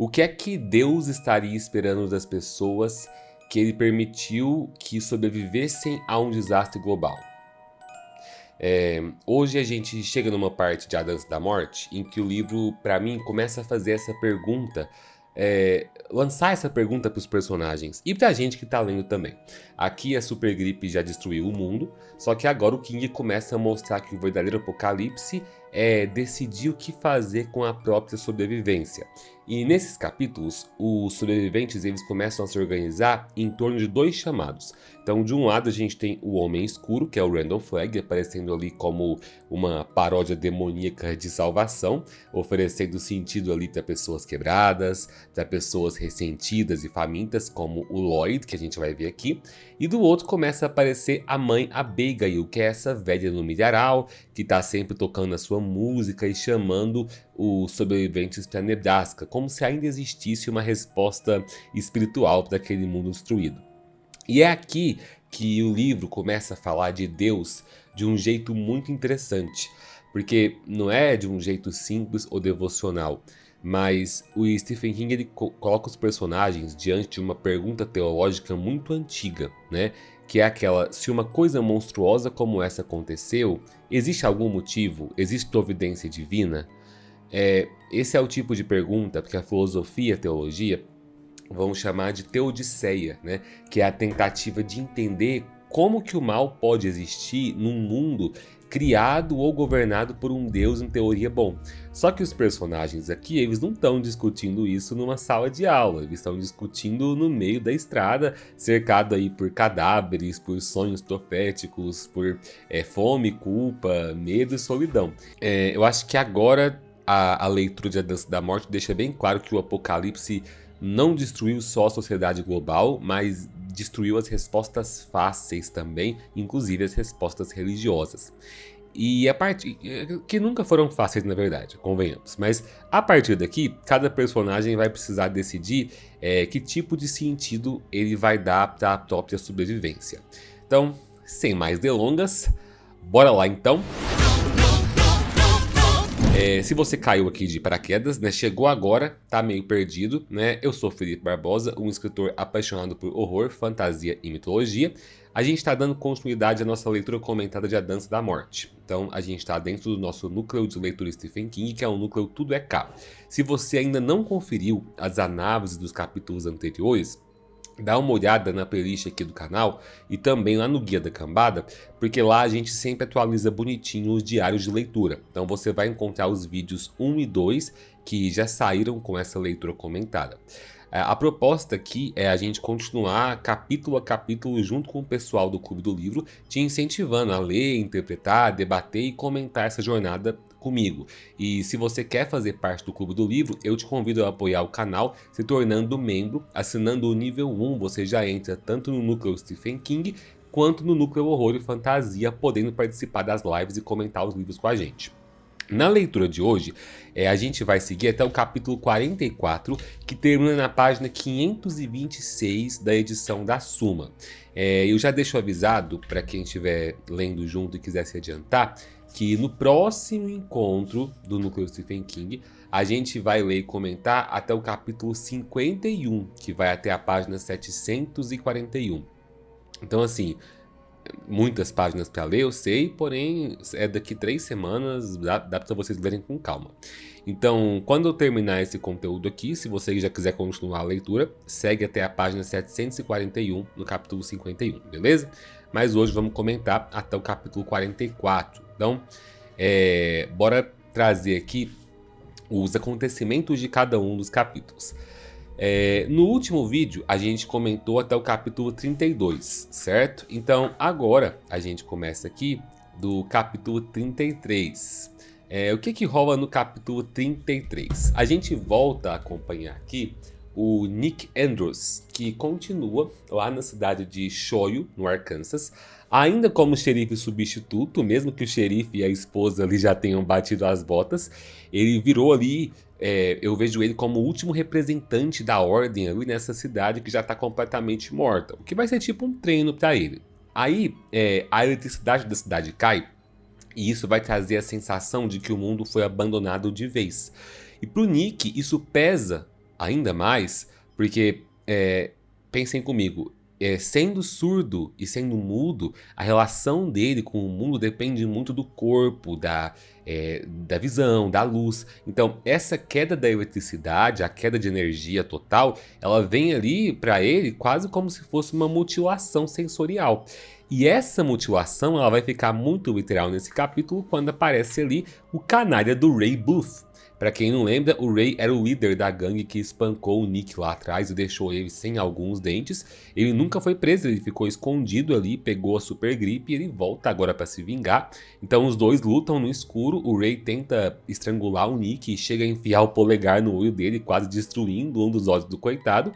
O que é que Deus estaria esperando das pessoas que ele permitiu que sobrevivessem a um desastre global? Hoje a gente chega numa parte de A Dança da Morte em que o livro, pra mim, começa a fazer essa pergunta, lançar essa pergunta pros personagens e pra gente que tá lendo também. Aqui a Supergripe já destruiu o mundo, só que agora o King começa a mostrar que o verdadeiro apocalipse é decidir o que fazer com a própria sobrevivência. E nesses capítulos, os sobreviventes eles começam a se organizar em torno de dois chamados. Então, de um lado a gente tem o Homem Escuro, que é o Randall Flagg, aparecendo ali como uma paródia demoníaca de salvação, oferecendo sentido ali para pessoas quebradas, para pessoas ressentidas e famintas, como o Lloyd, que a gente vai ver aqui. E do outro começa a aparecer a mãe Abigail, que é essa velha no milharal, que está sempre tocando a sua música e chamando os sobreviventes para Nebraska, como se ainda existisse uma resposta espiritual para aquele mundo destruído. E é aqui que o livro começa a falar de Deus de um jeito muito interessante, porque não é de um jeito simples ou devocional, mas o Stephen King ele coloca os personagens diante de uma pergunta teológica muito antiga, né? Que é aquela: se uma coisa monstruosa como essa aconteceu, existe algum motivo? Existe providência divina? Esse é o tipo de pergunta que a filosofia e a teologia vão chamar de teodiceia, né? Que é a tentativa de entender como que o mal pode existir num mundo criado ou governado por um Deus em teoria bom. Só que os personagens aqui, eles não estão discutindo isso numa sala de aula, eles estão discutindo no meio da estrada, cercado aí por cadáveres, por sonhos proféticos, por fome, culpa, medo e solidão. Eu acho que agora a leitura de A Dança da Morte deixa bem claro que o apocalipse não destruiu só a sociedade global, mas destruiu as respostas fáceis também, inclusive as respostas religiosas. E a partir que nunca foram fáceis, na verdade, convenhamos. Mas a partir daqui, cada personagem vai precisar decidir que tipo de sentido ele vai dar para a própria sobrevivência. Então, sem mais delongas, bora lá então. Se você caiu aqui de paraquedas, né, chegou agora, tá meio perdido, né? Eu sou Felipe Barbosa, um escritor apaixonado por horror, fantasia e mitologia. A gente está dando continuidade à nossa leitura comentada de A Dança da Morte. Então, a gente está dentro do nosso núcleo de leitura Stephen King, que é o núcleo Tudo é K. Se você ainda não conferiu as análises dos capítulos anteriores, dá uma olhada na playlist aqui do canal e também lá no Guia da Cambada, porque lá a gente sempre atualiza bonitinho os diários de leitura. Então você vai encontrar os vídeos 1 e 2 que já saíram com essa leitura comentada. A proposta aqui é a gente continuar capítulo a capítulo junto com o pessoal do Clube do Livro, te incentivando a ler, interpretar, debater e comentar essa jornada comigo. E se você quer fazer parte do Clube do Livro, eu te convido a apoiar o canal se tornando membro. Assinando o nível 1, você já entra tanto no núcleo Stephen King quanto no núcleo Horror e Fantasia, podendo participar das lives e comentar os livros com a gente. Na leitura de hoje, a gente vai seguir até o capítulo 44, que termina na página 526 da edição da Suma. Eu já deixo avisado para quem estiver lendo junto e quiser se adiantar, que no próximo encontro do Núcleo Stephen King, a gente vai ler e comentar até o capítulo 51, que vai até a página 741. Então assim, muitas páginas para ler, eu sei, porém é daqui 3 semanas, dá para vocês lerem com calma. Então, quando eu terminar esse conteúdo aqui, se você já quiser continuar a leitura, segue até a página 741 no capítulo 51, beleza? Mas hoje vamos comentar até o capítulo 44. Então, bora trazer aqui os acontecimentos de cada um dos capítulos. No último vídeo a gente comentou até o capítulo 32, certo? Então agora a gente começa aqui do capítulo 33. O que rola no capítulo 33? A gente volta a acompanhar aqui o Nick Andrews, que continua lá na cidade de Shoyu, no Arkansas, ainda como xerife substituto, mesmo que o xerife e a esposa ali já tenham batido as botas. Ele virou ali, eu vejo ele como o último representante da ordem ali nessa cidade que já está completamente morta, o que vai ser tipo um treino para ele. Aí a eletricidade da cidade cai, e isso vai trazer a sensação de que o mundo foi abandonado de vez. E pro Nick isso pesa ainda mais, porque pensem comigo, sendo surdo e sendo mudo, a relação dele com o mundo depende muito do corpo, da visão, da luz. Então, essa queda da eletricidade, a queda de energia total, ela vem ali para ele quase como se fosse uma mutilação sensorial. E essa mutilação ela vai ficar muito literal nesse capítulo quando aparece ali o canalha do Ray Booth. Pra quem não lembra, o Ray era o líder da gangue que espancou o Nick lá atrás e deixou ele sem alguns dentes. Ele nunca foi preso, ele ficou escondido ali, pegou a super gripe e ele volta agora pra se vingar. Então os dois lutam no escuro, o Ray tenta estrangular o Nick e chega a enfiar o polegar no olho dele, quase destruindo um dos olhos do coitado.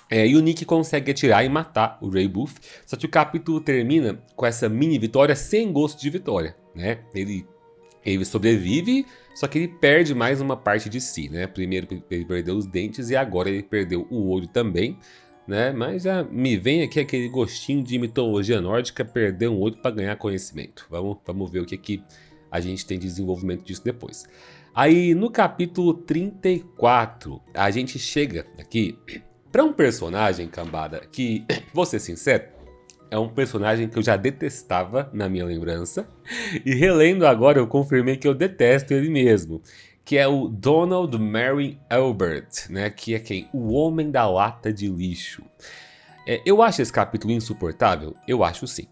E o Nick consegue atirar e matar o Ray Booth, só que o capítulo termina com essa mini vitória sem gosto de vitória, né? Ele sobrevive, só que ele perde mais uma parte de si, né? Primeiro ele perdeu os dentes e agora ele perdeu o olho também, né? Mas já me vem aqui aquele gostinho de mitologia nórdica, perder um olho para ganhar conhecimento. Vamos ver o que a gente tem de desenvolvimento disso depois. Aí no capítulo 34, a gente chega aqui para um personagem, cambada, que, vou ser sincero, é um personagem que eu já detestava na minha lembrança. E relendo agora eu confirmei que eu detesto ele mesmo. Que é o Donald Mary Albert, né? Que é quem? O Homem da Lata de Lixo. Eu acho esse capítulo insuportável? Eu acho sim.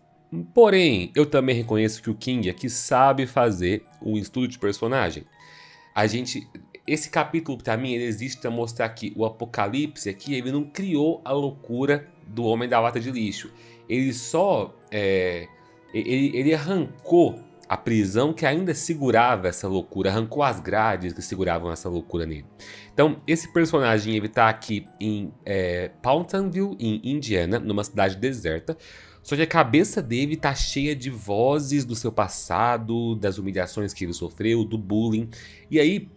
Porém, eu também reconheço que o King aqui sabe fazer um estudo de personagem. Esse capítulo, pra mim, ele existe pra mostrar que o Apocalipse aqui, ele não criou a loucura do Homem da Lata de Lixo. Ele só ele arrancou a prisão que ainda segurava essa loucura, arrancou as grades que seguravam essa loucura nele. Então, esse personagem ele tá aqui em Fountainville, em Indiana, numa cidade deserta. Só que a cabeça dele tá cheia de vozes do seu passado, das humilhações que ele sofreu, do bullying. E aí,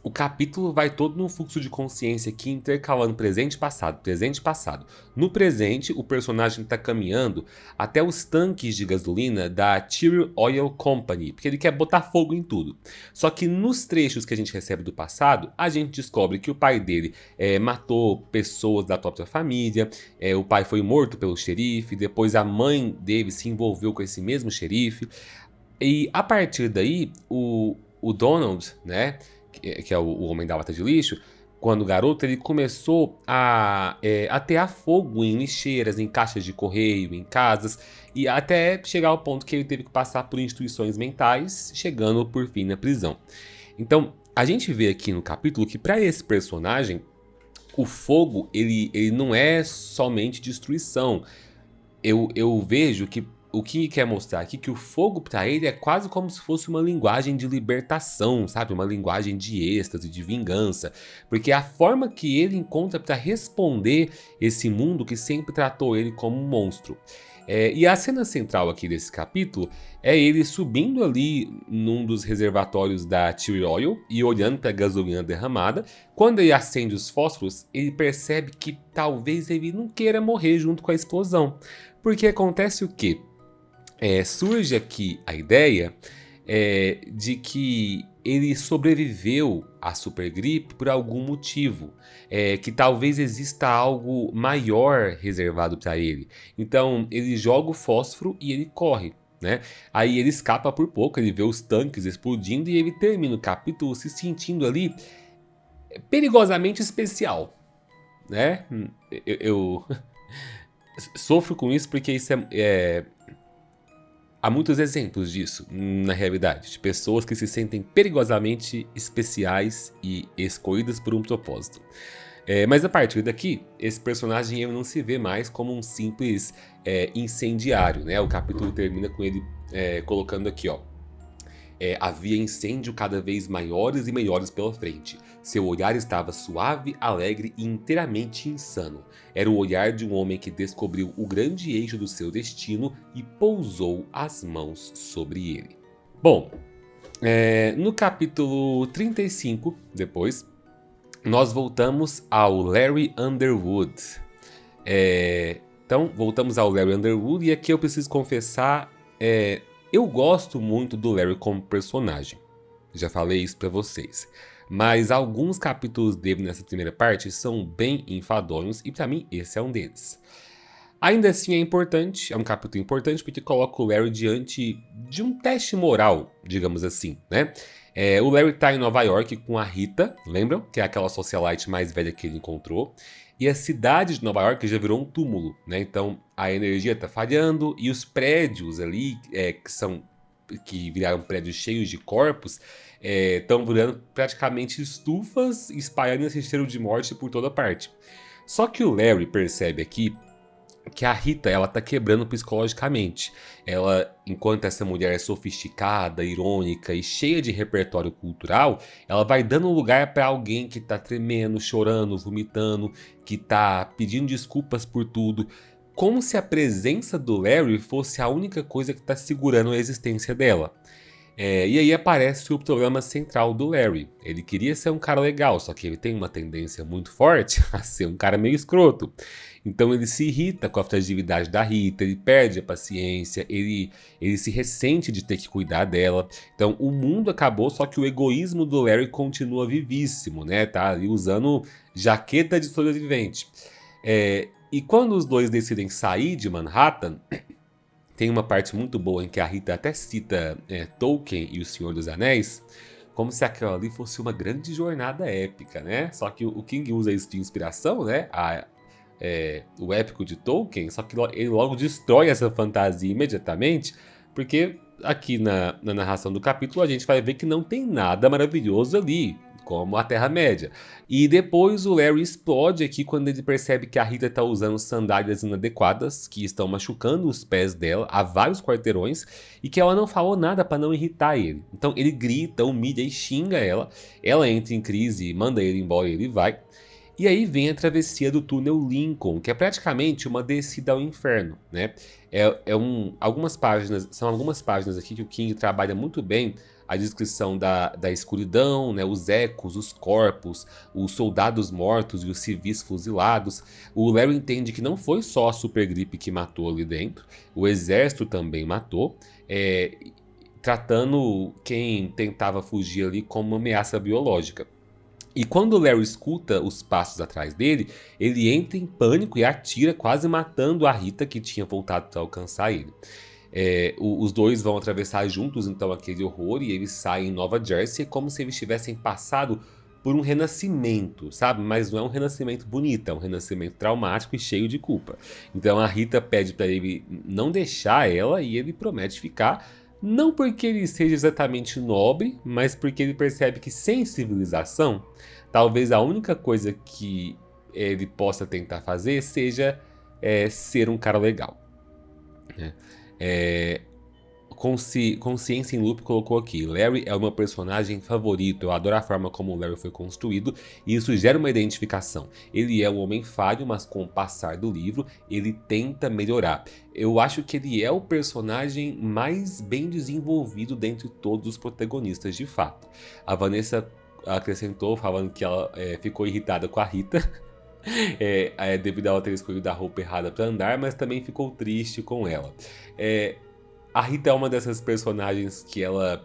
o capítulo vai todo num fluxo de consciência aqui, intercalando presente e passado, presente e passado. No presente, o personagem está caminhando até os tanques de gasolina da Tyrrell Oil Company, porque ele quer botar fogo em tudo. Só que nos trechos que a gente recebe do passado, a gente descobre que o pai dele matou pessoas da própria família, o pai foi morto pelo xerife, depois a mãe dele se envolveu com esse mesmo xerife. E a partir daí, o Donald, né, que é o Homem da Lata de Lixo, quando garoto, ele começou a atear fogo em lixeiras, em caixas de correio, em casas, e até chegar ao ponto que ele teve que passar por instituições mentais, chegando por fim na prisão. Então, a gente vê aqui no capítulo que para esse personagem, o fogo ele não é somente destruição. Eu vejo que o que quer mostrar aqui que o fogo para ele é quase como se fosse uma linguagem de libertação, sabe? Uma linguagem de êxtase, de vingança. Porque é a forma que ele encontra para responder esse mundo que sempre tratou ele como um monstro. E a cena central aqui desse capítulo é ele subindo ali num dos reservatórios da Tyrrell Oil e olhando para a gasolina derramada. Quando ele acende os fósforos, ele percebe que talvez ele não queira morrer junto com a explosão. Porque acontece o quê? Surge aqui a ideia de que ele sobreviveu à supergripe por algum motivo, que talvez exista algo maior reservado para ele. Então ele joga o fósforo e ele corre, né? Aí ele escapa por pouco, ele vê os tanques explodindo e ele termina o capítulo se sentindo ali perigosamente especial, né? Eu sofro com isso porque isso há muitos exemplos disso na realidade, de pessoas que se sentem perigosamente especiais e escolhidas por um propósito. Mas a partir daqui, esse personagem ele não se vê mais como um simples incendiário, né? O capítulo termina com ele colocando aqui, ó. Havia incêndio cada vez maiores e maiores pela frente. Seu olhar estava suave, alegre e inteiramente insano. Era o olhar de um homem que descobriu o grande eixo do seu destino e pousou as mãos sobre ele. Bom, no capítulo 35, depois, nós voltamos ao Larry Underwood. Então, voltamos ao Larry Underwood e aqui eu preciso confessar... eu gosto muito do Larry como personagem, já falei isso pra vocês. Mas alguns capítulos dele nessa primeira parte são bem enfadonhos e pra mim esse é um deles. Ainda assim é importante, é um capítulo importante porque coloca o Larry diante de um teste moral, digamos assim, né? O Larry tá em Nova York com a Rita, lembram? Que é aquela socialite mais velha que ele encontrou. E a cidade de Nova York já virou um túmulo, né? Então a energia tá falhando e os prédios ali, que viraram prédios cheios de corpos, estão virando praticamente estufas, espalhando esse cheiro de morte por toda parte. Só que o Larry percebe aqui que a Rita, ela tá quebrando psicologicamente. Ela, enquanto essa mulher é sofisticada, irônica e cheia de repertório cultural, ela vai dando lugar para alguém que tá tremendo, chorando, vomitando, que tá pedindo desculpas por tudo, como se a presença do Larry fosse a única coisa que tá segurando a existência dela. E aí aparece o problema central do Larry. Ele queria ser um cara legal, só que ele tem uma tendência muito forte a ser um cara meio escroto. Então ele se irrita com a fragilidade da Rita, ele perde a paciência, ele se ressente de ter que cuidar dela. Então o mundo acabou, só que o egoísmo do Larry continua vivíssimo, né? Tá ali usando jaqueta de sobrevivente. E quando os dois decidem sair de Manhattan, tem uma parte muito boa em que a Rita até cita Tolkien e O Senhor dos Anéis, como se aquela ali fosse uma grande jornada épica, né? Só que o King usa isso de inspiração, né? O épico de Tolkien, só que ele logo destrói essa fantasia imediatamente, porque aqui na narração do capítulo a gente vai ver que não tem nada maravilhoso ali, como a Terra-média. E depois o Larry explode aqui quando ele percebe que a Rita está usando sandálias inadequadas, que estão machucando os pés dela a vários quarteirões, e que ela não falou nada para não irritar ele. Então ele grita, humilha e xinga ela entra em crise, manda ele embora e ele vai. E aí vem a travessia do túnel Lincoln, que é praticamente uma descida ao inferno, né? São algumas páginas aqui que o King trabalha muito bem a descrição da escuridão, né, os ecos, os corpos, os soldados mortos e os civis fuzilados. O Larry entende que não foi só a supergripe que matou ali dentro, o exército também matou, tratando quem tentava fugir ali como uma ameaça biológica. E quando o Larry escuta os passos atrás dele, ele entra em pânico e atira, quase matando a Rita, que tinha voltado para alcançar ele. Os dois vão atravessar juntos então aquele horror e eles saem em Nova Jersey como se eles tivessem passado por um renascimento, sabe? Mas não é um renascimento bonito, é um renascimento traumático e cheio de culpa. Então a Rita pede para ele não deixar ela e ele promete ficar, não porque ele seja exatamente nobre, mas porque ele percebe que sem civilização, talvez a única coisa que ele possa tentar fazer seja ser um cara legal, né? Consciência em Loop colocou aqui: Larry é o meu personagem favorito, eu adoro a forma como o Larry foi construído e isso gera uma identificação. Ele é um homem falho, mas com o passar do livro ele tenta melhorar. Eu acho que ele é o personagem mais bem desenvolvido dentre todos os protagonistas de fato. A Vanessa acrescentou falando que ela ficou irritada com a Rita devido a ela ter escolhido a roupa errada para andar, mas também ficou triste com ela. A Rita é uma dessas personagens que ela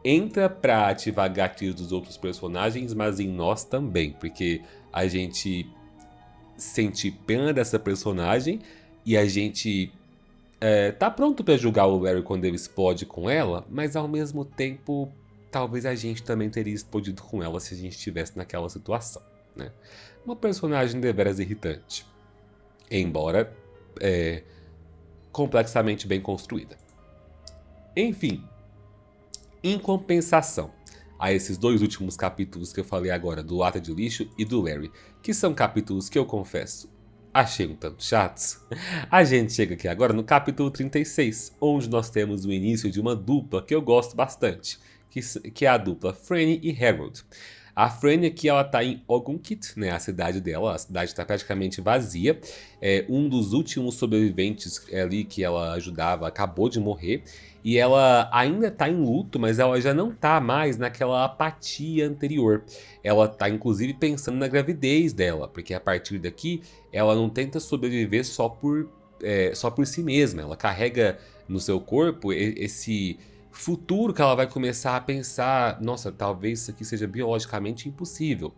entra pra ativar gatilhos dos outros personagens, mas em nós também, porque a gente sente pena dessa personagem e a gente tá pronto pra julgar o Larry quando ele explode com ela, mas ao mesmo tempo talvez a gente também teria explodido com ela se a gente estivesse naquela situação, né? Uma personagem deveras irritante, embora complexamente bem construída. Enfim, em compensação a esses dois últimos capítulos que eu falei agora, do Lata de Lixo e do Larry, que são capítulos que eu confesso, achei um tanto chatos, a gente chega aqui agora no capítulo 36, onde nós temos o início de uma dupla que eu gosto bastante, que é a dupla Franny e Harold. A Franny aqui, ela tá em Ogunkit, né, a cidade dela, a cidade está praticamente vazia. Um dos últimos sobreviventes ali que ela ajudava acabou de morrer. E ela ainda tá em luto, mas ela já não tá mais naquela apatia anterior. Ela tá inclusive pensando na gravidez dela, porque a partir daqui ela não tenta sobreviver só por si mesma. Ela carrega no seu corpo esse futuro que ela vai começar a pensar, nossa, talvez isso aqui seja biologicamente impossível.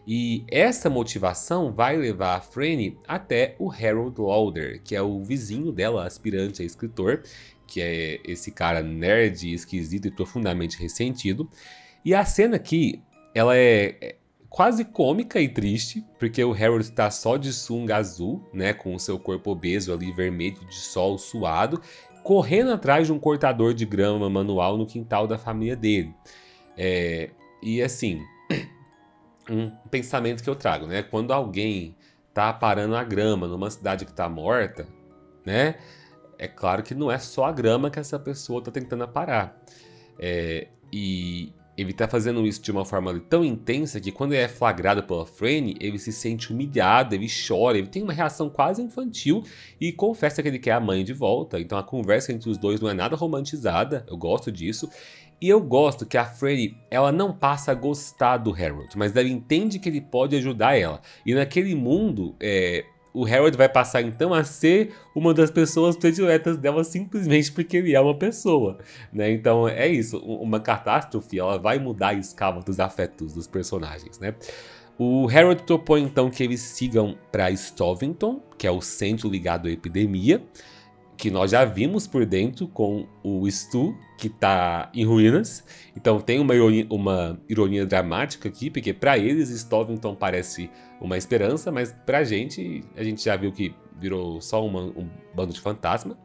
E essa motivação vai levar a Franny até o Harold Lauder, que é o vizinho dela, aspirante a escritor, que é esse cara nerd, esquisito e profundamente ressentido. E a cena aqui, ela é quase cômica e triste, porque o Harold tá só de sunga azul, né, com o seu corpo obeso ali, vermelho de sol, suado, correndo atrás de um cortador de grama manual no quintal da família dele. E assim, um pensamento que eu trago, né? Quando alguém tá parando a grama numa cidade que tá morta, né? É claro que não é só a grama que essa pessoa tá tentando parar. E ele tá fazendo isso de uma forma tão intensa que quando ele é flagrado pela Franny, ele se sente humilhado, ele chora, ele tem uma reação quase infantil e confessa que ele quer a mãe de volta. Então a conversa entre os dois não é nada romantizada, eu gosto disso. E eu gosto que a Franny, ela não passa a gostar do Harold, mas ela entende que ele pode ajudar ela. E naquele mundo, o Harold vai passar então a ser uma das pessoas prediletas dela simplesmente porque ele é uma pessoa, né? Então é isso, uma catástrofe, ela vai mudar a escala dos afetos dos personagens, né? O Harold propõe então que eles sigam para Stovington, que é o centro ligado à epidemia, que nós já vimos por dentro com o Stu, que tá em ruínas. Então tem uma ironia dramática aqui, porque para eles Stovington parece uma esperança, mas pra gente, a gente já viu que virou só um bando de fantasma.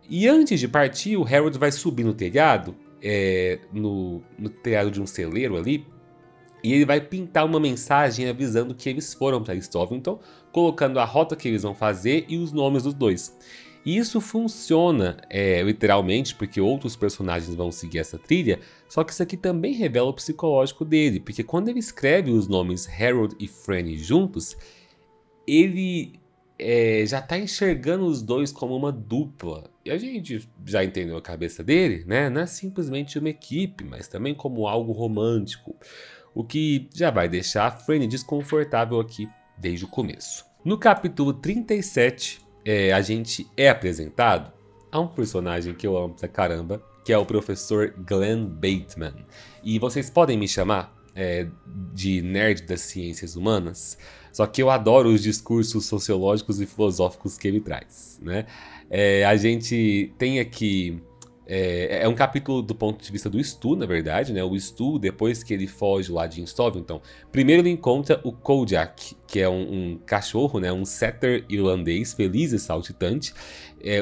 E antes de partir, o Harold vai subir no telhado, no telhado de um celeiro ali, e ele vai pintar uma mensagem avisando que eles foram para Stovington, colocando a rota que eles vão fazer e os nomes dos dois. E isso funciona literalmente porque outros personagens vão seguir essa trilha, só que isso aqui também revela o psicológico dele, porque quando ele escreve os nomes Harold e Franny juntos, ele já tá enxergando os dois como uma dupla. E a gente já entendeu a cabeça dele, né? Não é simplesmente uma equipe, mas também como algo romântico, o que já vai deixar a Franny desconfortável aqui desde o começo. No capítulo 37, a gente é apresentado a um personagem que eu amo pra caramba, que é o professor Glenn Bateman. E vocês podem me chamar de nerd das ciências humanas, só que eu adoro os discursos sociológicos e filosóficos que ele traz, né? A gente tem aqui... É um capítulo do ponto de vista do Stu, na verdade, né? O Stu, depois que ele foge lá de Stovington, primeiro ele encontra o Kojak, que é um cachorro, né? Um setter irlandês, feliz e saltitante,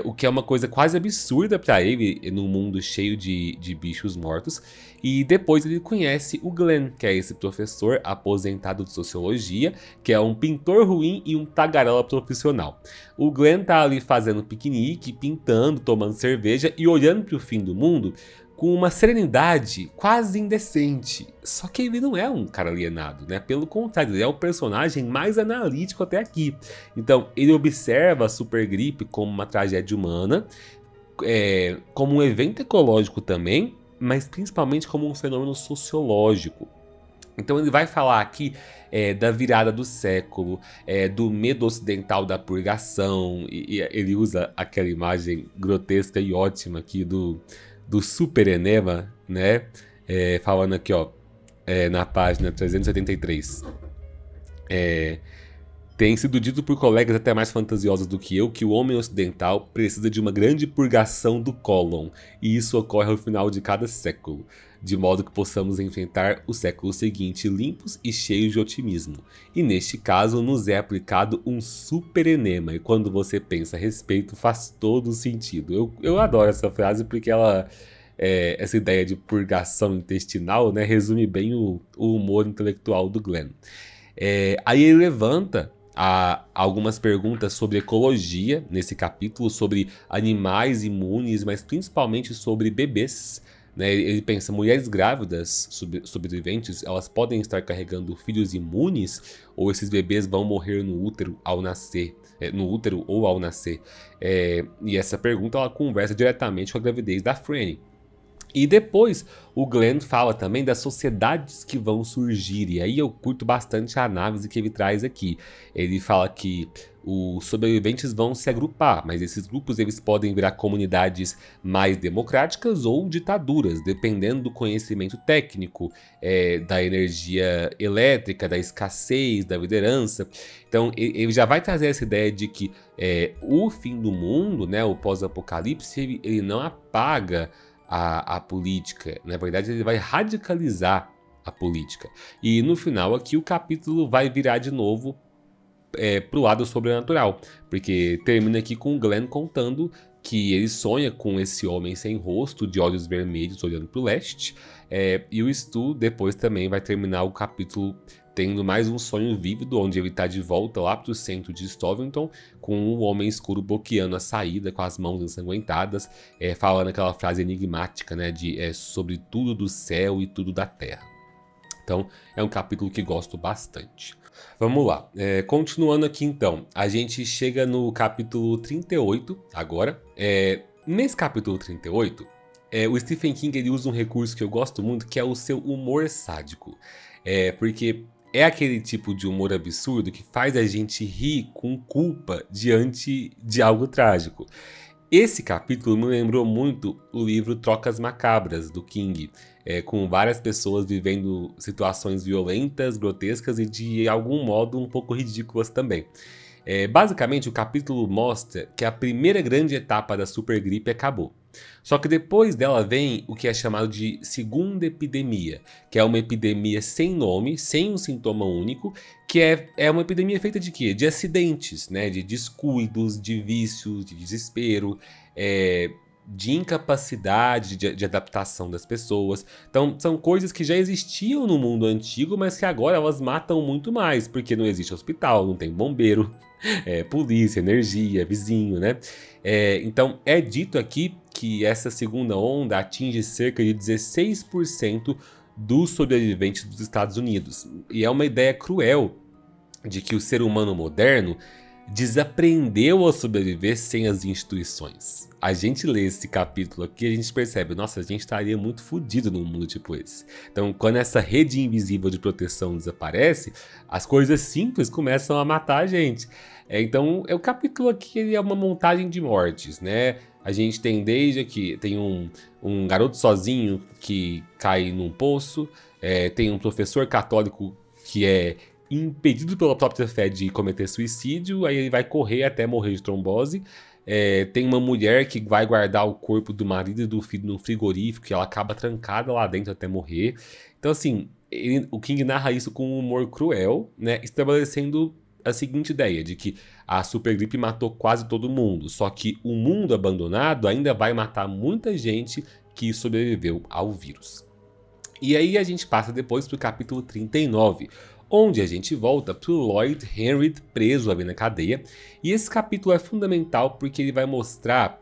o que é uma coisa quase absurda para ele num mundo cheio de bichos mortos. E depois ele conhece o Glenn, que é esse professor aposentado de sociologia, que é um pintor ruim e um tagarela profissional. O Glenn tá ali fazendo piquenique, pintando, tomando cerveja e olhando para o fim do mundo com uma serenidade quase indecente. Só que ele não é um cara alienado, né? Pelo contrário, ele é o personagem mais analítico até aqui. Então, ele observa a supergripe como uma tragédia humana, como um evento ecológico também, mas principalmente como um fenômeno sociológico. Então ele vai falar aqui da virada do século, do medo ocidental da purgação, e ele usa aquela imagem grotesca e ótima aqui do super enema, né? Falando aqui, ó, na página 373. Tem sido dito por colegas até mais fantasiosos do que eu que o homem ocidental precisa de uma grande purgação do cólon, e isso ocorre ao final de cada século, de modo que possamos enfrentar o século seguinte limpos e cheios de otimismo. E neste caso nos é aplicado um super enema, e quando você pensa a respeito faz todo sentido. Eu adoro essa frase porque ela... essa ideia de purgação intestinal, né, resume bem o humor intelectual do Glenn. Aí ele levanta algumas perguntas sobre ecologia nesse capítulo, sobre animais imunes, mas principalmente sobre bebês, né? Ele pensa, mulheres grávidas, sobreviventes, elas podem estar carregando filhos imunes, ou esses bebês vão morrer no útero ao nascer? No útero ou ao nascer? E essa pergunta ela conversa diretamente com a gravidez da Franny. E depois o Glenn fala também das sociedades que vão surgir, e aí eu curto bastante a análise que ele traz aqui. Ele fala que os sobreviventes vão se agrupar, mas esses grupos eles podem virar comunidades mais democráticas ou ditaduras, dependendo do conhecimento técnico, da energia elétrica, da escassez, da liderança. Então ele já vai trazer essa ideia de que o fim do mundo, né, o pós-apocalipse, ele não apaga a política. Na verdade, ele vai radicalizar a política. E no final aqui o capítulo vai virar de novo pro lado sobrenatural, porque termina aqui com o Glenn contando que ele sonha com esse homem sem rosto, de olhos vermelhos, olhando para o leste, e o Stu depois também vai terminar o capítulo tendo mais um sonho vívido, onde ele está de volta lá para o centro de Stovington, com o homem escuro bloqueando a saída, com as mãos ensanguentadas, falando aquela frase enigmática, né, de sobre tudo do céu e tudo da terra. Então, é um capítulo que gosto bastante. Vamos lá, continuando aqui então, a gente chega no capítulo 38 agora. Nesse capítulo 38, o Stephen King ele usa um recurso que eu gosto muito, que é o seu humor sádico. Porque é aquele tipo de humor absurdo que faz a gente rir com culpa diante de algo trágico. Esse capítulo me lembrou muito o livro Trocas Macabras, do King, com várias pessoas vivendo situações violentas, grotescas e de algum modo um pouco ridículas também. Basicamente, o capítulo mostra que a primeira grande etapa da supergripe acabou. Só que depois dela vem o que é chamado de segunda epidemia, que é uma epidemia sem nome, sem um sintoma único, que é uma epidemia feita de quê? De acidentes, né? De descuidos, de vícios, de desespero, de incapacidade de adaptação das pessoas. Então, são coisas que já existiam no mundo antigo, mas que agora elas matam muito mais, porque não existe hospital, não tem bombeiro, polícia, energia, vizinho, né? Então, é dito aqui que essa segunda onda atinge cerca de 16% dos sobreviventes dos Estados Unidos. E é uma ideia cruel de que o ser humano moderno desaprendeu a sobreviver sem as instituições. A gente lê esse capítulo aqui e a gente percebe, nossa, a gente estaria muito fodido num mundo tipo esse. Então, quando essa rede invisível de proteção desaparece, as coisas simples começam a matar a gente. Então, o capítulo aqui ele é uma montagem de mortes, né? A gente tem desde aqui, tem um garoto sozinho que cai num poço, tem um professor católico que é impedido pela própria fé de cometer suicídio, aí ele vai correr até morrer de trombose. Tem uma mulher que vai guardar o corpo do marido e do filho num frigorífico e ela acaba trancada lá dentro até morrer. Então, assim, o King narra isso com um humor cruel, né, estabelecendo a seguinte ideia, de que a supergripe matou quase todo mundo, só que o mundo abandonado ainda vai matar muita gente que sobreviveu ao vírus. E aí a gente passa depois para o capítulo 39, onde a gente volta para o Lloyd Henry preso ali na cadeia. E esse capítulo é fundamental porque ele vai mostrar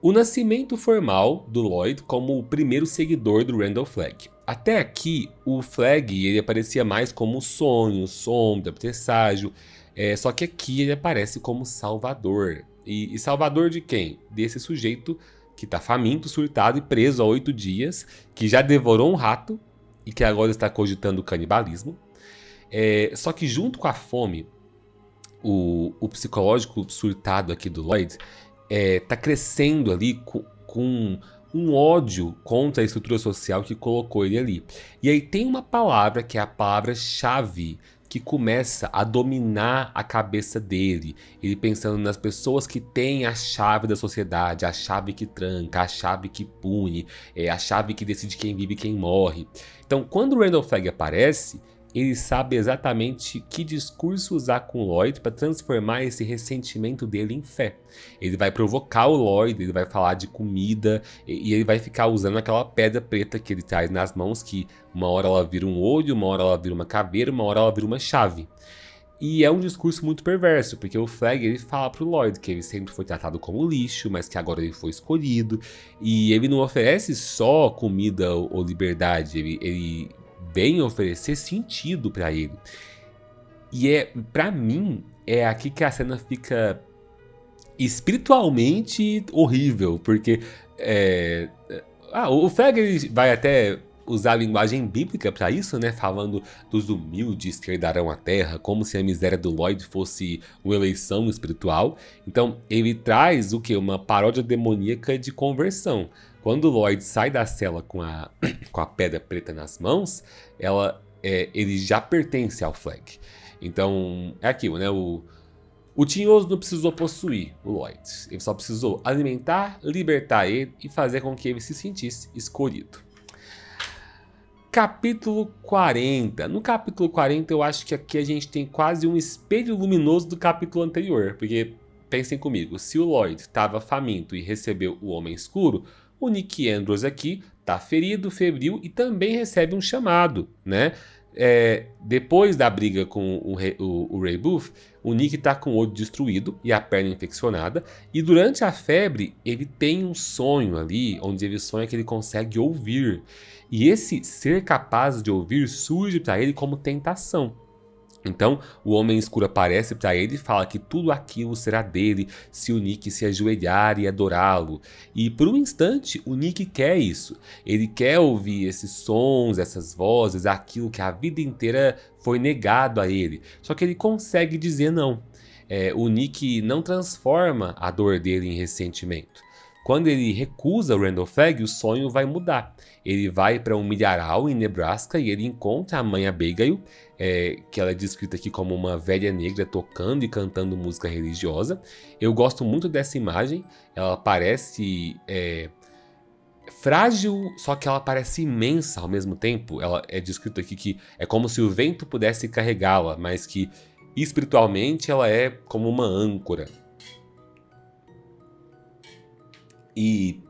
o nascimento formal do Lloyd como o primeiro seguidor do Randall Flagg. Até aqui, o Flagg ele aparecia mais como sonho, sombra, presságio, só que aqui ele aparece como salvador. E salvador de quem? Desse sujeito que está faminto, surtado e preso há 8 dias, que já devorou um rato e que agora está cogitando canibalismo. Só que junto com a fome, o psicológico surtado aqui do Lloyd tá crescendo ali com um ódio contra a estrutura social que colocou ele ali. E aí tem uma palavra que é a palavra-chave que começa a dominar a cabeça dele. Ele pensando nas pessoas que têm a chave da sociedade, a chave que tranca, a chave que pune, a chave que decide quem vive e quem morre. Então, quando o Randall Flagg aparece, ele sabe exatamente que discurso usar com o Lloyd para transformar esse ressentimento dele em fé. Ele vai provocar o Lloyd, ele vai falar de comida e ele vai ficar usando aquela pedra preta que ele traz nas mãos, que uma hora ela vira um olho, uma hora ela vira uma caveira, uma hora ela vira uma chave. E é um discurso muito perverso, porque o Flagg ele fala pro Lloyd que ele sempre foi tratado como lixo, mas que agora ele foi escolhido. E ele não oferece só comida ou liberdade, ele vem oferecer sentido pra ele. E pra mim, é aqui que a cena fica espiritualmente horrível, porque O Flag ele vai até usar a linguagem bíblica para isso, né? Falando dos humildes que herdarão a terra, como se a miséria do Lloyd fosse uma eleição espiritual. Então, ele traz o que? Uma paródia demoníaca de conversão. Quando o Lloyd sai da cela com a, com a pedra preta nas mãos, ele já pertence ao Flag. Então, é aquilo, né? O Tinhoso não precisou possuir o Lloyd. Ele só precisou alimentar, libertar ele e fazer com que ele se sentisse escolhido. Capítulo 40. No capítulo 40, eu acho que aqui a gente tem quase um espelho luminoso do capítulo anterior. Porque, pensem comigo, se o Lloyd estava faminto e recebeu o Homem Escuro, o Nick Andrews aqui está ferido, febril e também recebe um chamado, né? Depois da briga com o Ray Booth, o Nick tá com o olho destruído e a perna infeccionada, e durante a febre ele tem um sonho ali, onde ele sonha que ele consegue ouvir, e esse ser capaz de ouvir surge para ele como tentação. Então, o Homem Escuro aparece para ele e fala que tudo aquilo será dele se o Nick se ajoelhar e adorá-lo. E por um instante, o Nick quer isso. Ele quer ouvir esses sons, essas vozes, aquilo que a vida inteira foi negado a ele. Só que ele consegue dizer não. O Nick não transforma a dor dele em ressentimento. Quando ele recusa o Randall Flagg, o sonho vai mudar. Ele vai para um milharal em Nebraska e ele encontra a mãe Abigail, que ela é descrita aqui como uma velha negra tocando e cantando música religiosa. Eu gosto muito dessa imagem. Ela parece frágil, só que ela parece imensa ao mesmo tempo. Ela é descrita aqui que é como se o vento pudesse carregá-la, mas que espiritualmente ela é como uma âncora. E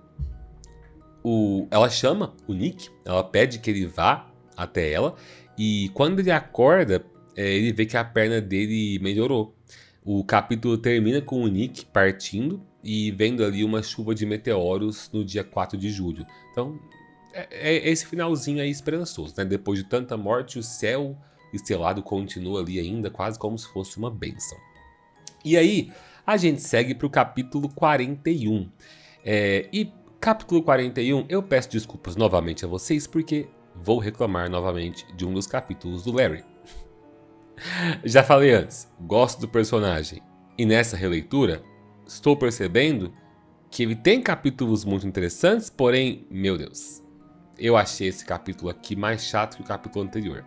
ela chama o Nick, ela pede que ele vá até ela, e quando ele acorda, ele vê que a perna dele melhorou. O capítulo termina com o Nick partindo e vendo ali uma chuva de meteoros no dia 4 de julho. Então, é esse finalzinho aí esperançoso, né? Depois de tanta morte, o céu estrelado continua ali ainda, quase como se fosse uma bênção. E aí, a gente segue para o capítulo 41. E capítulo 41, eu peço desculpas novamente a vocês, porque vou reclamar novamente de um dos capítulos do Larry. Já falei antes, gosto do personagem, e nessa releitura, estou percebendo que ele tem capítulos muito interessantes, porém, meu Deus, eu achei esse capítulo aqui mais chato que o capítulo anterior.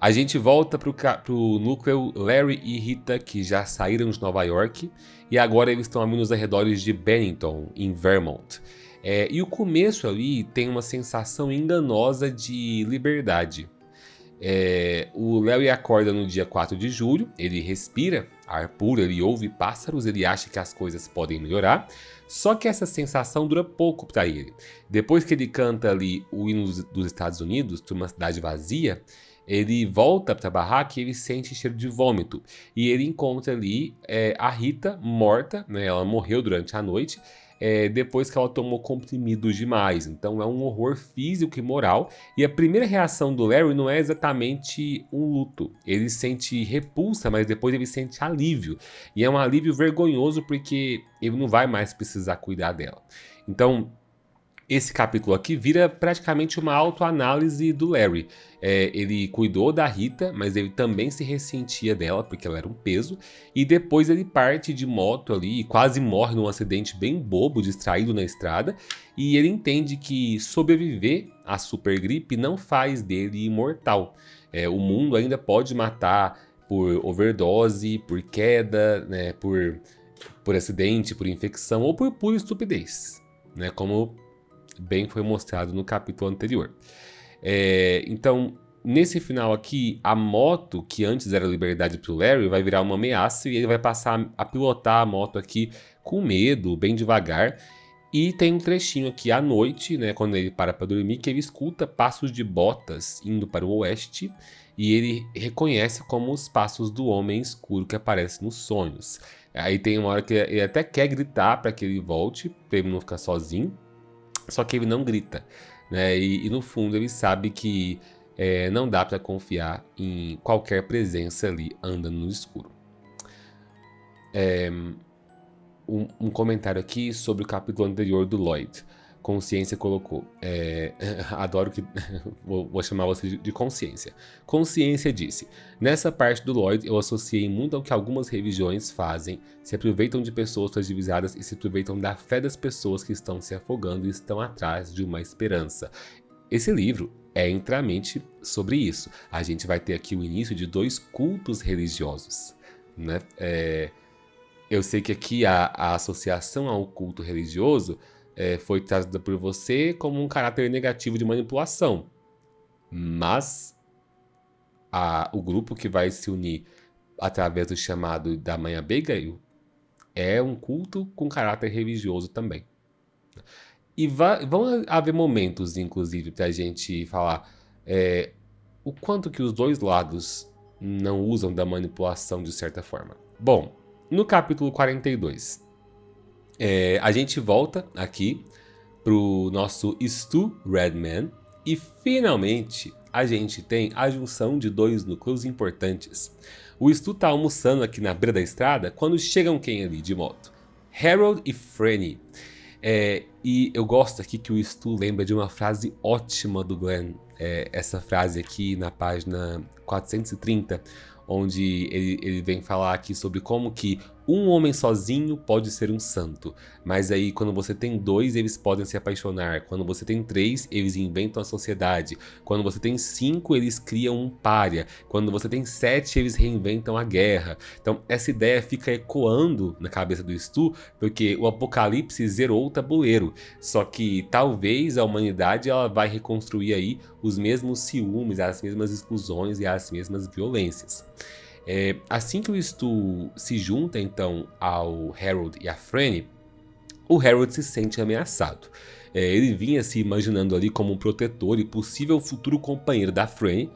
A gente volta pro núcleo Larry e Rita, que já saíram de Nova York, e agora eles estão ali nos arredores de Bennington, em Vermont. E o começo ali tem uma sensação enganosa de liberdade. O Larry acorda no dia 4 de julho, ele respira ar puro, ele ouve pássaros, ele acha que as coisas podem melhorar, só que essa sensação dura pouco para ele. Depois que ele canta ali o hino dos Estados Unidos, de uma cidade vazia, ele volta para a barraca e ele sente cheiro de vômito. E ele encontra ali a Rita morta, né? Ela morreu durante a noite, depois que ela tomou comprimidos demais. Então é um horror físico e moral. E a primeira reação do Larry não é exatamente um luto. Ele sente repulsa, mas depois ele sente alívio. E é um alívio vergonhoso porque ele não vai mais precisar cuidar dela. Então, esse capítulo aqui vira praticamente uma autoanálise do Larry. Ele cuidou da Rita, mas ele também se ressentia dela, porque ela era um peso. E depois ele parte de moto ali e quase morre num acidente bem bobo, distraído na estrada. E ele entende que sobreviver à supergripe não faz dele imortal. O mundo ainda pode matar por overdose, por queda, né, por acidente, por infecção ou por pura estupidez, né, como bem foi mostrado no capítulo anterior. Então, nesse final aqui, a moto, que antes era liberdade para o Larry, vai virar uma ameaça e ele vai passar a pilotar a moto aqui com medo, bem devagar. E tem um trechinho aqui à noite, né, quando ele para dormir, que ele escuta passos de botas indo para o oeste e ele reconhece como os passos do Homem Escuro que aparece nos sonhos. Aí tem uma hora que ele até quer gritar para que ele volte, para ele não ficar sozinho. Só que ele não grita, né? E no fundo ele sabe que não dá para confiar em qualquer presença ali andando no escuro. Um comentário aqui sobre o capítulo anterior do Lloyd. Consciência colocou. Adoro que... vou chamar você de Consciência. Consciência disse: nessa parte do Lloyd eu associei muito ao que algumas religiões fazem. Se aproveitam de pessoas fragilizadas e se aproveitam da fé das pessoas que estão se afogando e estão atrás de uma esperança. Esse livro é inteiramente sobre isso. A gente vai ter aqui o início de 2 cultos religiosos, né? Eu sei que aqui a associação ao culto religioso foi trazida por você como um caráter negativo de manipulação. Mas o grupo que vai se unir através do chamado da Mãe Abigail é um culto com caráter religioso também. E vão haver momentos, inclusive, pra gente falar o quanto que os 2 lados não usam da manipulação de certa forma. Bom, no capítulo 42, a gente volta aqui pro nosso Stu Redman e finalmente a gente tem a junção de 2 núcleos importantes. O Stu tá almoçando aqui na beira da estrada quando chegam quem ali de moto? Harold e Franny. E eu gosto aqui que o Stu lembra de uma frase ótima do Glenn. Essa frase aqui na página 430, onde ele vem falar aqui sobre como que um homem sozinho pode ser um santo, mas aí quando você tem 2, eles podem se apaixonar, quando você tem 3, eles inventam a sociedade, quando você tem 5, eles criam um pária, quando você tem 7, eles reinventam a guerra. Então essa ideia fica ecoando na cabeça do Stu, porque o Apocalipse zerou o tabuleiro, só que talvez a humanidade ela vai reconstruir aí os mesmos ciúmes, as mesmas exclusões e as mesmas violências. Assim que o Stu se junta então ao Harold e a Franny, o Harold se sente ameaçado. Ele vinha se imaginando ali como um protetor e possível futuro companheiro da Franny,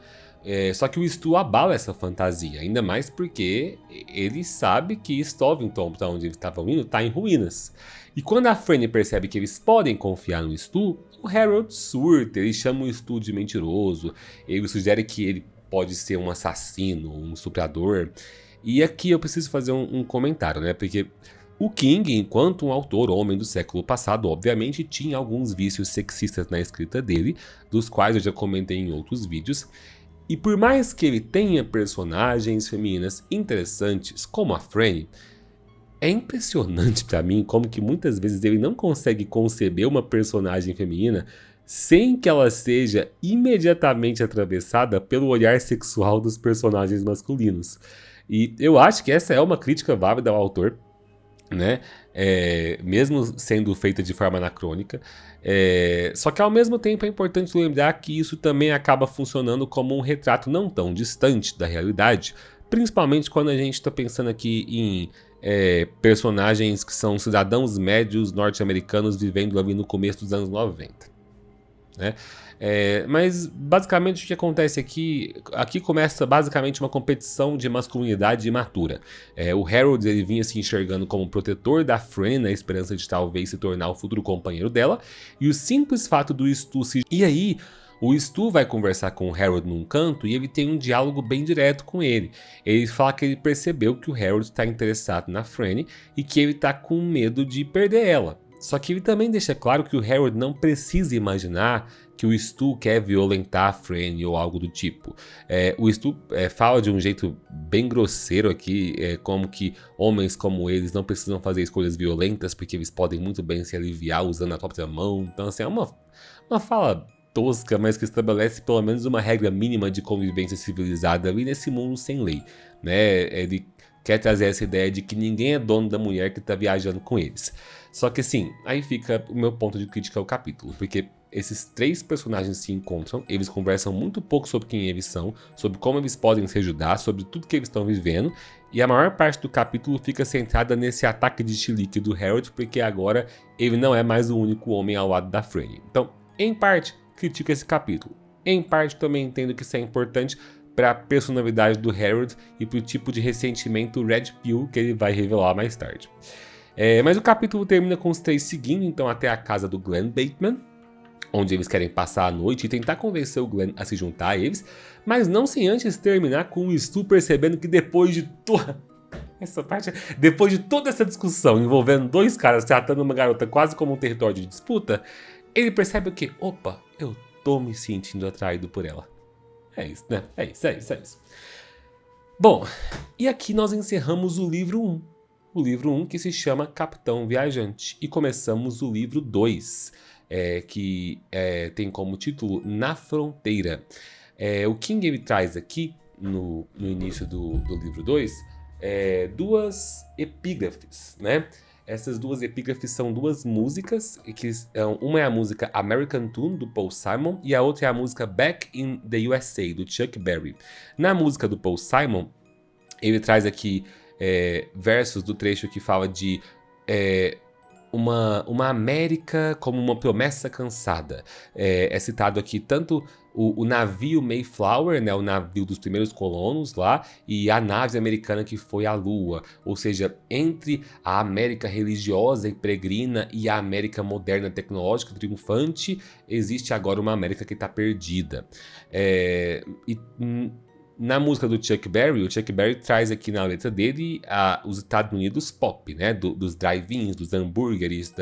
só que o Stu abala essa fantasia, ainda mais porque ele sabe que Stovington, para onde eles estavam indo, está em ruínas. E quando a Franny percebe que eles podem confiar no Stu, o Harold surta, ele chama o Stu de mentiroso, ele sugere que ele pode ser um assassino, um estuprador. E aqui eu preciso fazer um comentário, né? Porque o King, enquanto um autor homem do século passado, obviamente tinha alguns vícios sexistas na escrita dele, dos quais eu já comentei em outros vídeos. E por mais que ele tenha personagens femininas interessantes, como a Franny, é impressionante pra mim como que muitas vezes ele não consegue conceber uma personagem feminina sem que ela seja imediatamente atravessada pelo olhar sexual dos personagens masculinos. E eu acho que essa é uma crítica válida ao autor, né? Mesmo sendo feita de forma anacrônica. Só que ao mesmo tempo é importante lembrar que isso também acaba funcionando como um retrato não tão distante da realidade, principalmente quando a gente está pensando aqui em personagens que são cidadãos médios norte-americanos vivendo ali no começo dos anos 90. Né? Mas basicamente o que acontece aqui começa basicamente uma competição de masculinidade imatura. O Harold ele vinha se enxergando como protetor da Franny na esperança de talvez se tornar o futuro companheiro dela, e o simples fato do Stu se... E aí o Stu vai conversar com o Harold num canto e ele tem um diálogo bem direto com ele. Ele fala que ele percebeu que o Harold está interessado na Franny e que ele está com medo de perder ela. Só que ele também deixa claro que o Harold não precisa imaginar que o Stu quer violentar a Franny ou algo do tipo. O Stu fala de um jeito bem grosseiro aqui, como que homens como eles não precisam fazer escolhas violentas porque eles podem muito bem se aliviar usando a própria mão. Então assim, é uma fala tosca, mas que estabelece pelo menos uma regra mínima de convivência civilizada ali nesse mundo sem lei, né? Ele quer trazer essa ideia de que ninguém é dono da mulher que está viajando com eles. Só que assim, aí fica o meu ponto de crítica ao capítulo, porque esses 3 personagens se encontram, eles conversam muito pouco sobre quem eles são, sobre como eles podem se ajudar, sobre tudo que eles estão vivendo, e a maior parte do capítulo fica centrada nesse ataque de chilique do Harold, porque agora ele não é mais o único homem ao lado da Franny. Então, em parte, critico esse capítulo. Em parte, também entendo que isso é importante para a personalidade do Harold e para o tipo de ressentimento Red Pill que ele vai revelar mais tarde. Mas o capítulo termina com os 3 seguindo então até a casa do Glenn Bateman, onde eles querem passar a noite e tentar convencer o Glenn a se juntar a eles, mas não sem antes terminar com o Stu percebendo que depois de toda essa discussão envolvendo 2 caras tratando uma garota quase como um território de disputa, ele percebe o quê? Opa, eu tô me sentindo atraído por ela. É isso, né? É isso. Bom, e aqui nós encerramos o livro 1. O livro 1 que se chama Capitão Viajante. E começamos o livro 2, que tem como título Na Fronteira. O King ele traz aqui, no início do livro 2, duas epígrafes, né? Essas duas epígrafes são duas músicas, uma é a música American Tune, do Paul Simon, e a outra é a música Back in the USA, do Chuck Berry. Na música do Paul Simon, ele traz aqui versos do trecho que fala de uma América como uma promessa cansada. É citado aqui tanto o navio Mayflower, né, o navio dos primeiros colonos lá, e a nave americana que foi à Lua. Ou seja, entre a América religiosa e peregrina e a América moderna, tecnológica, triunfante, existe agora uma América que está perdida. Na música do Chuck Berry, o Chuck Berry traz aqui na letra dele os Estados Unidos pop, né? Dos drive-ins, dos hambúrgueres,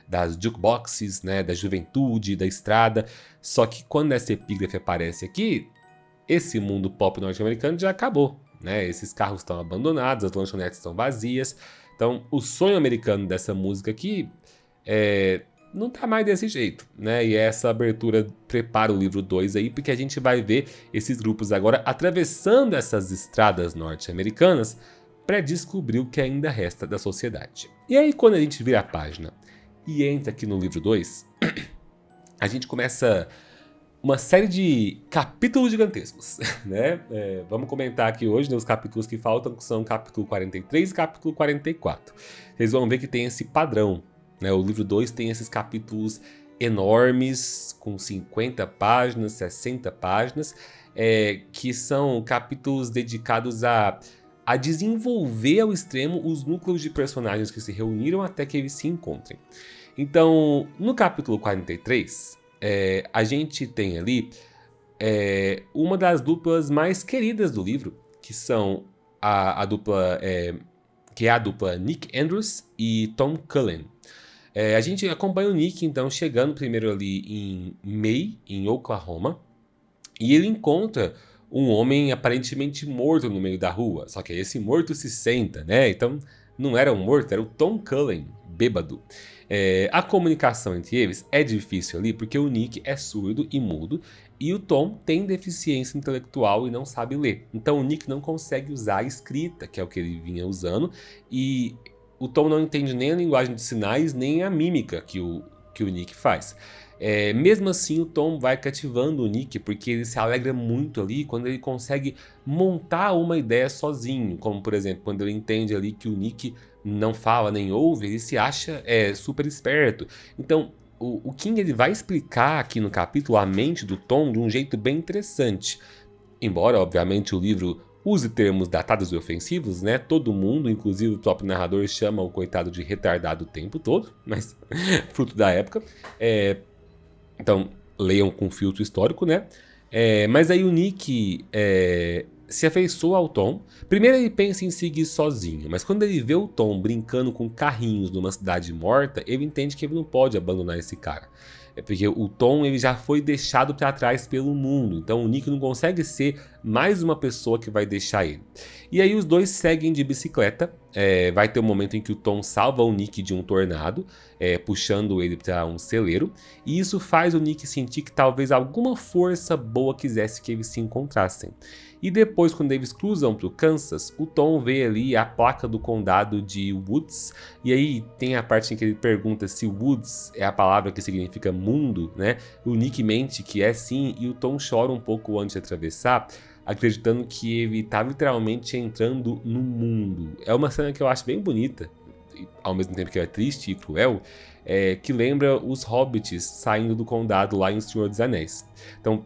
das jukeboxes, né? Da juventude, da estrada. Só que quando essa epígrafe aparece aqui, esse mundo pop norte-americano já acabou, né? Esses carros estão abandonados, as lanchonetes estão vazias. Então, o sonho americano dessa música aqui não tá mais desse jeito, né? E essa abertura prepara o livro 2 aí, porque a gente vai ver esses grupos agora atravessando essas estradas norte-americanas para descobrir o que ainda resta da sociedade. E aí, quando a gente vira a página e entra aqui no livro 2, a gente começa uma série de capítulos gigantescos, né? Vamos comentar aqui hoje, né, os capítulos que faltam, que são o capítulo 43 e capítulo 44. Vocês vão ver que tem esse padrão, né? O livro 2 tem esses capítulos enormes, com 50 páginas, 60 páginas, que são capítulos dedicados a desenvolver ao extremo os núcleos de personagens que se reuniram até que eles se encontrem. Então, no capítulo 43, a gente tem ali uma das duplas mais queridas do livro, que são a dupla Nick Andrews e Tom Cullen. A gente acompanha o Nick, então, chegando primeiro ali em May, em Oklahoma, e ele encontra um homem aparentemente morto no meio da rua, só que esse morto se senta, né? Então, não era um morto, era o Tom Cullen, bêbado. A comunicação entre eles é difícil ali, porque o Nick é surdo e mudo, e o Tom tem deficiência intelectual e não sabe ler. Então, o Nick não consegue usar a escrita, que é o que ele vinha usando, e o Tom não entende nem a linguagem de sinais, nem a mímica que o Nick faz. Mesmo assim, o Tom vai cativando o Nick, porque ele se alegra muito ali quando ele consegue montar uma ideia sozinho. Como, por exemplo, quando ele entende ali que o Nick não fala nem ouve, ele se acha super esperto. Então, o King ele vai explicar aqui no capítulo a mente do Tom de um jeito bem interessante. Embora, obviamente, o livro use termos datados e ofensivos, né? Todo mundo, inclusive o próprio narrador, chama o coitado de retardado o tempo todo, mas fruto da época. Então, leiam com filtro histórico, né? Mas aí o Nick se afeiçoa ao Tom. Primeiro ele pensa em seguir sozinho, mas quando ele vê o Tom brincando com carrinhos numa cidade morta, ele entende que ele não pode abandonar esse cara. Porque o Tom ele já foi deixado para trás pelo mundo, então o Nick não consegue ser mais uma pessoa que vai deixar ele. E aí os dois seguem de bicicleta, vai ter um momento em que o Tom salva o Nick de um tornado, puxando ele para um celeiro, e isso faz o Nick sentir que talvez alguma força boa quisesse que eles se encontrassem. E depois, quando eles cruzam para o Kansas, o Tom vê ali a placa do condado de Woods, e aí tem a parte em que ele pergunta se Woods é a palavra que significa mundo, né? O Nick mente que é sim, e o Tom chora um pouco antes de atravessar, acreditando que ele está literalmente entrando no mundo. É uma cena que eu acho bem bonita, ao mesmo tempo que é triste e cruel, que lembra os hobbits saindo do condado lá em O Senhor dos Anéis. Então,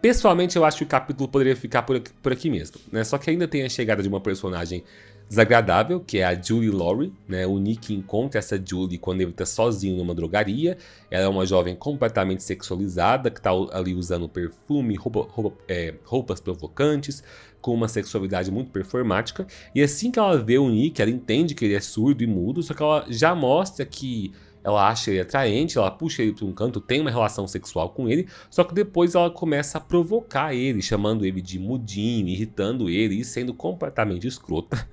pessoalmente, eu acho que o capítulo poderia ficar por aqui mesmo, né? Só que ainda tem a chegada de uma personagem desagradável, que é a Julie Lawry, né? O Nick encontra essa Julie quando ele está sozinho numa drogaria. Ela é uma jovem completamente sexualizada, que está ali usando perfume, roupas provocantes, com uma sexualidade muito performática. E assim que ela vê o Nick, ela entende que ele é surdo e mudo, só que ela já mostra que ela acha ele atraente, ela puxa ele para um canto, tem uma relação sexual com ele, só que depois ela começa a provocar ele, chamando ele de mudinho, irritando ele e sendo completamente escrota.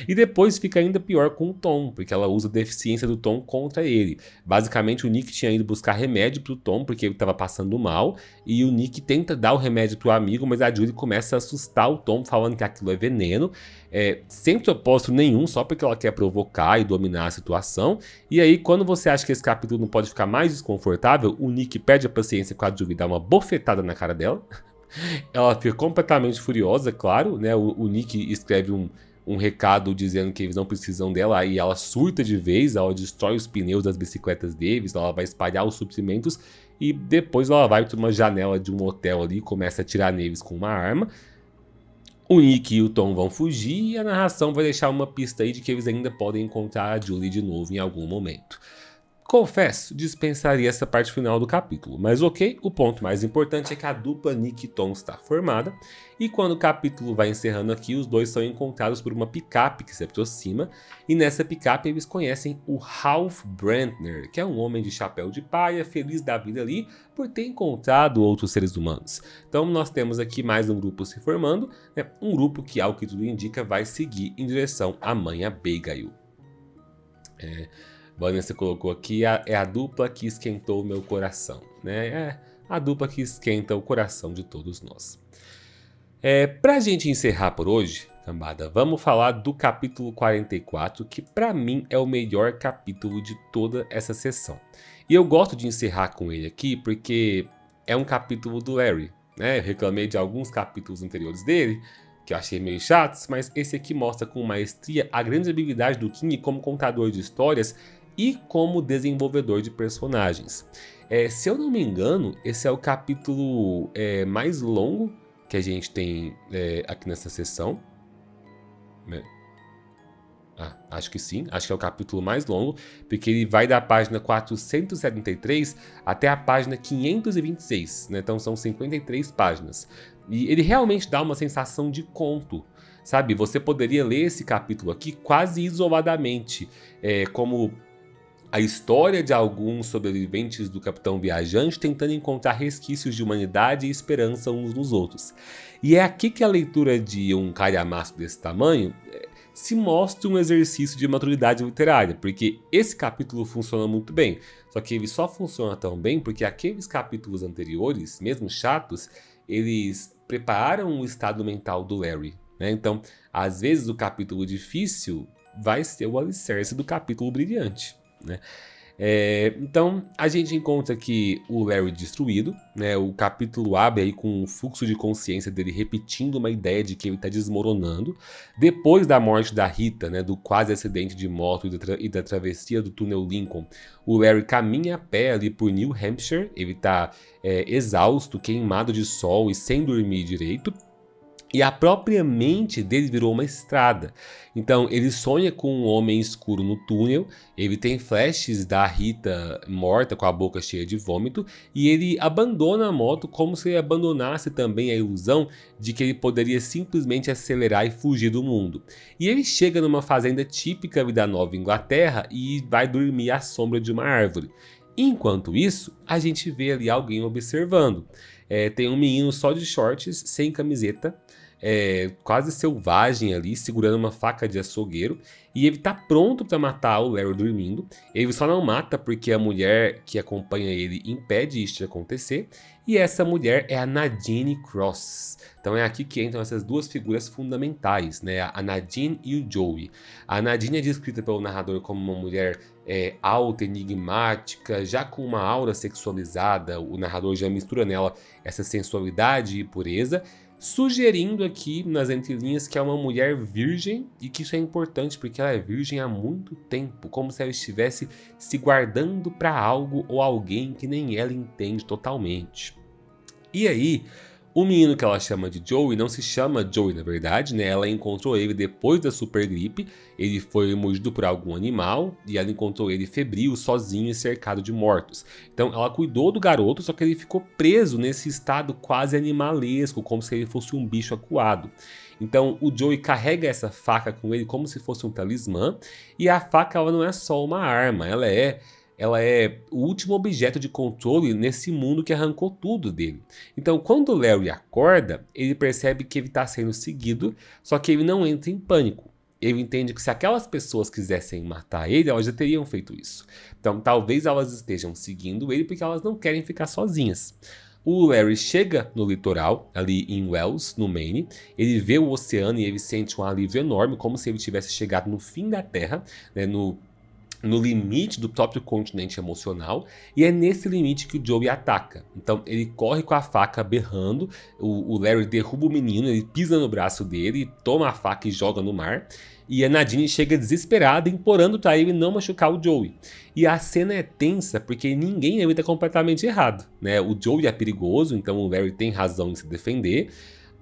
E depois fica ainda pior com o Tom, porque ela usa a deficiência do Tom contra ele. Basicamente o Nick tinha ido buscar remédio pro Tom porque ele estava passando mal, e o Nick tenta dar o remédio pro amigo, mas a Julie começa a assustar o Tom falando que aquilo é veneno, sem propósito nenhum, só porque ela quer provocar e dominar a situação. E aí, quando você acha que esse capítulo não pode ficar mais desconfortável, o Nick perde a paciência com a Julie e dá uma bofetada na cara dela. Ela fica completamente furiosa, claro, né? O Nick escreve um recado dizendo que eles não precisam dela, e ela surta de vez, ela destrói os pneus das bicicletas deles, ela vai espalhar os suprimentos e depois ela vai para uma janela de um hotel ali e começa a atirar neles com uma arma. O Nick e o Tom vão fugir e a narração vai deixar uma pista aí de que eles ainda podem encontrar a Julie de novo em algum momento. Confesso, dispensaria essa parte final do capítulo, mas ok, o ponto mais importante é que a dupla Nick e Tom está formada, e quando o capítulo vai encerrando aqui, os dois são encontrados por uma picape que se aproxima, e nessa picape eles conhecem o Ralph Brandner, que é um homem de chapéu de palha, feliz da vida ali, por ter encontrado outros seres humanos. Então nós temos aqui mais um grupo se formando, né? Um grupo que, ao que tudo indica, vai seguir em direção à mãe Abigail. Vanessa colocou aqui, é a dupla que esquentou o meu coração, né? É a dupla que esquenta o coração de todos nós. Pra gente encerrar por hoje, cambada, vamos falar do capítulo 44, que pra mim é o melhor capítulo de toda essa sessão. E eu gosto de encerrar com ele aqui porque é um capítulo do Larry, né? Eu reclamei de alguns capítulos anteriores dele, que eu achei meio chatos, mas esse aqui mostra com maestria a grande habilidade do King como contador de histórias e como desenvolvedor de personagens. Se eu não me engano, esse é o capítulo mais longo que a gente tem aqui nessa sessão. Acho que sim, acho que é o capítulo mais longo, porque ele vai da página 473 até a página 526, né? Então são 53 páginas. E ele realmente dá uma sensação de conto, sabe? Você poderia ler esse capítulo aqui quase isoladamente, como a história de alguns sobreviventes do Capitão Viajante tentando encontrar resquícios de humanidade e esperança uns nos outros. E é aqui que a leitura de um calhamaço desse tamanho se mostra um exercício de maturidade literária, porque esse capítulo funciona muito bem, só que ele só funciona tão bem porque aqueles capítulos anteriores, mesmo chatos, eles prepararam o estado mental do Larry, né? Então, às vezes o capítulo difícil vai ser o alicerce do capítulo brilhante, né? Então a gente encontra aqui o Larry destruído, né? O capítulo abre aí com um fluxo de consciência dele repetindo uma ideia de que ele está desmoronando. Depois da morte da Rita, né? Do quase acidente de moto e da travessia do túnel Lincoln, o Larry caminha a pé ali por New Hampshire. Ele está exausto, queimado de sol e sem dormir direito. E a própria mente dele virou uma estrada. Então ele sonha com um homem escuro no túnel, ele tem flashes da Rita morta com a boca cheia de vômito, e ele abandona a moto como se ele abandonasse também a ilusão de que ele poderia simplesmente acelerar e fugir do mundo. E ele chega numa fazenda típica da Nova Inglaterra e vai dormir à sombra de uma árvore. Enquanto isso, a gente vê ali alguém observando. Tem um menino só de shorts, sem camiseta, quase selvagem ali, segurando uma faca de açougueiro, e ele tá pronto para matar o Larry dormindo. Ele só não mata porque a mulher que acompanha ele impede isso de acontecer, e essa mulher é a Nadine Cross. Então é aqui que entram essas duas figuras fundamentais, né? A Nadine e o Joey. A Nadine é descrita pelo narrador como uma mulher alta, enigmática, já com uma aura sexualizada. O narrador já mistura nela essa sensualidade e pureza, sugerindo aqui nas entrelinhas que é uma mulher virgem, e que isso é importante porque ela é virgem há muito tempo, como se ela estivesse se guardando para algo ou alguém que nem ela entende totalmente. E aí, o menino que ela chama de Joey não se chama Joey na verdade, né? Ela encontrou ele depois da super gripe, ele foi mordido por algum animal e ela encontrou ele febril, sozinho e cercado de mortos. Então ela cuidou do garoto, só que ele ficou preso nesse estado quase animalesco, como se ele fosse um bicho acuado. Então o Joey carrega essa faca com ele como se fosse um talismã, e a faca ela não é só uma arma, ela é ela é o último objeto de controle nesse mundo que arrancou tudo dele. Então, quando o Larry acorda, ele percebe que ele está sendo seguido, só que ele não entra em pânico. Ele entende que se aquelas pessoas quisessem matar ele, elas já teriam feito isso. Então, talvez elas estejam seguindo ele porque elas não querem ficar sozinhas. O Larry chega no litoral, ali em Wells, no Maine. Ele vê o oceano e ele sente um alívio enorme, como se ele tivesse chegado no fim da Terra, né, no limite do próprio continente emocional, e é nesse limite que o Joey ataca. Então ele corre com a faca berrando, o Larry derruba o menino, ele pisa no braço dele, toma a faca e joga no mar, e a Nadine chega desesperada, implorando para ele não machucar o Joey. E a cena é tensa porque ninguém ali tá completamente errado, né? O Joey é perigoso, então o Larry tem razão em se defender,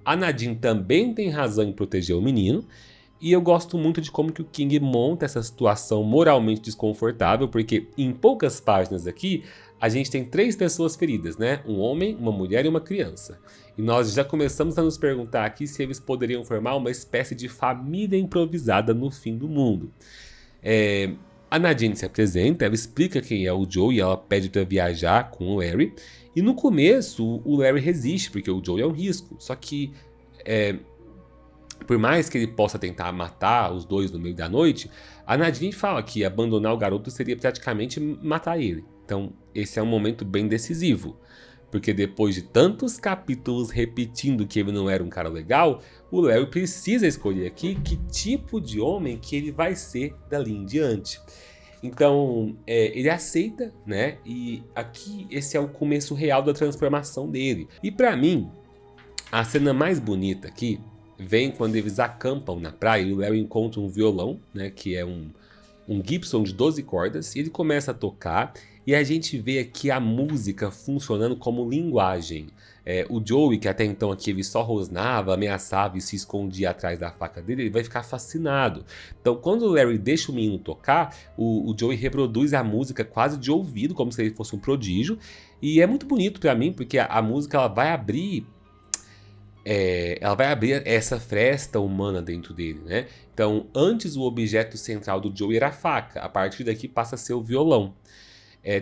a Nadine também tem razão em proteger o menino. E eu gosto muito de como que o King monta essa situação moralmente desconfortável, porque em poucas páginas aqui, a gente tem 3 pessoas feridas, né? Um homem, uma mulher e uma criança. E nós já começamos a nos perguntar aqui se eles poderiam formar uma espécie de família improvisada no fim do mundo. A Nadine se apresenta, ela explica quem é o Joe e ela pede para viajar com o Larry. E no começo, o Larry resiste, porque o Joe é um risco. Só que por mais que ele possa tentar matar os dois no meio da noite, a Nadine fala que abandonar o garoto seria praticamente matar ele. Então, esse é um momento bem decisivo. Porque depois de tantos capítulos repetindo que ele não era um cara legal, o Larry precisa escolher aqui que tipo de homem que ele vai ser dali em diante. Então, ele aceita, né? E aqui esse é o começo real da transformação dele. E pra mim, a cena mais bonita aqui vem quando eles acampam na praia e o Larry encontra um violão, né, que é um Gibson de 12 cordas, e ele começa a tocar e a gente vê aqui a música funcionando como linguagem. O Joey, que até então aqui ele só rosnava, ameaçava e se escondia atrás da faca dele, ele vai ficar fascinado. Então quando o Larry deixa o menino tocar, o Joey reproduz a música quase de ouvido, como se ele fosse um prodígio, e é muito bonito pra mim, porque a música ela vai abrir essa fresta humana dentro dele, né? Então, antes o objeto central do Joey era a faca, a partir daqui passa a ser o violão.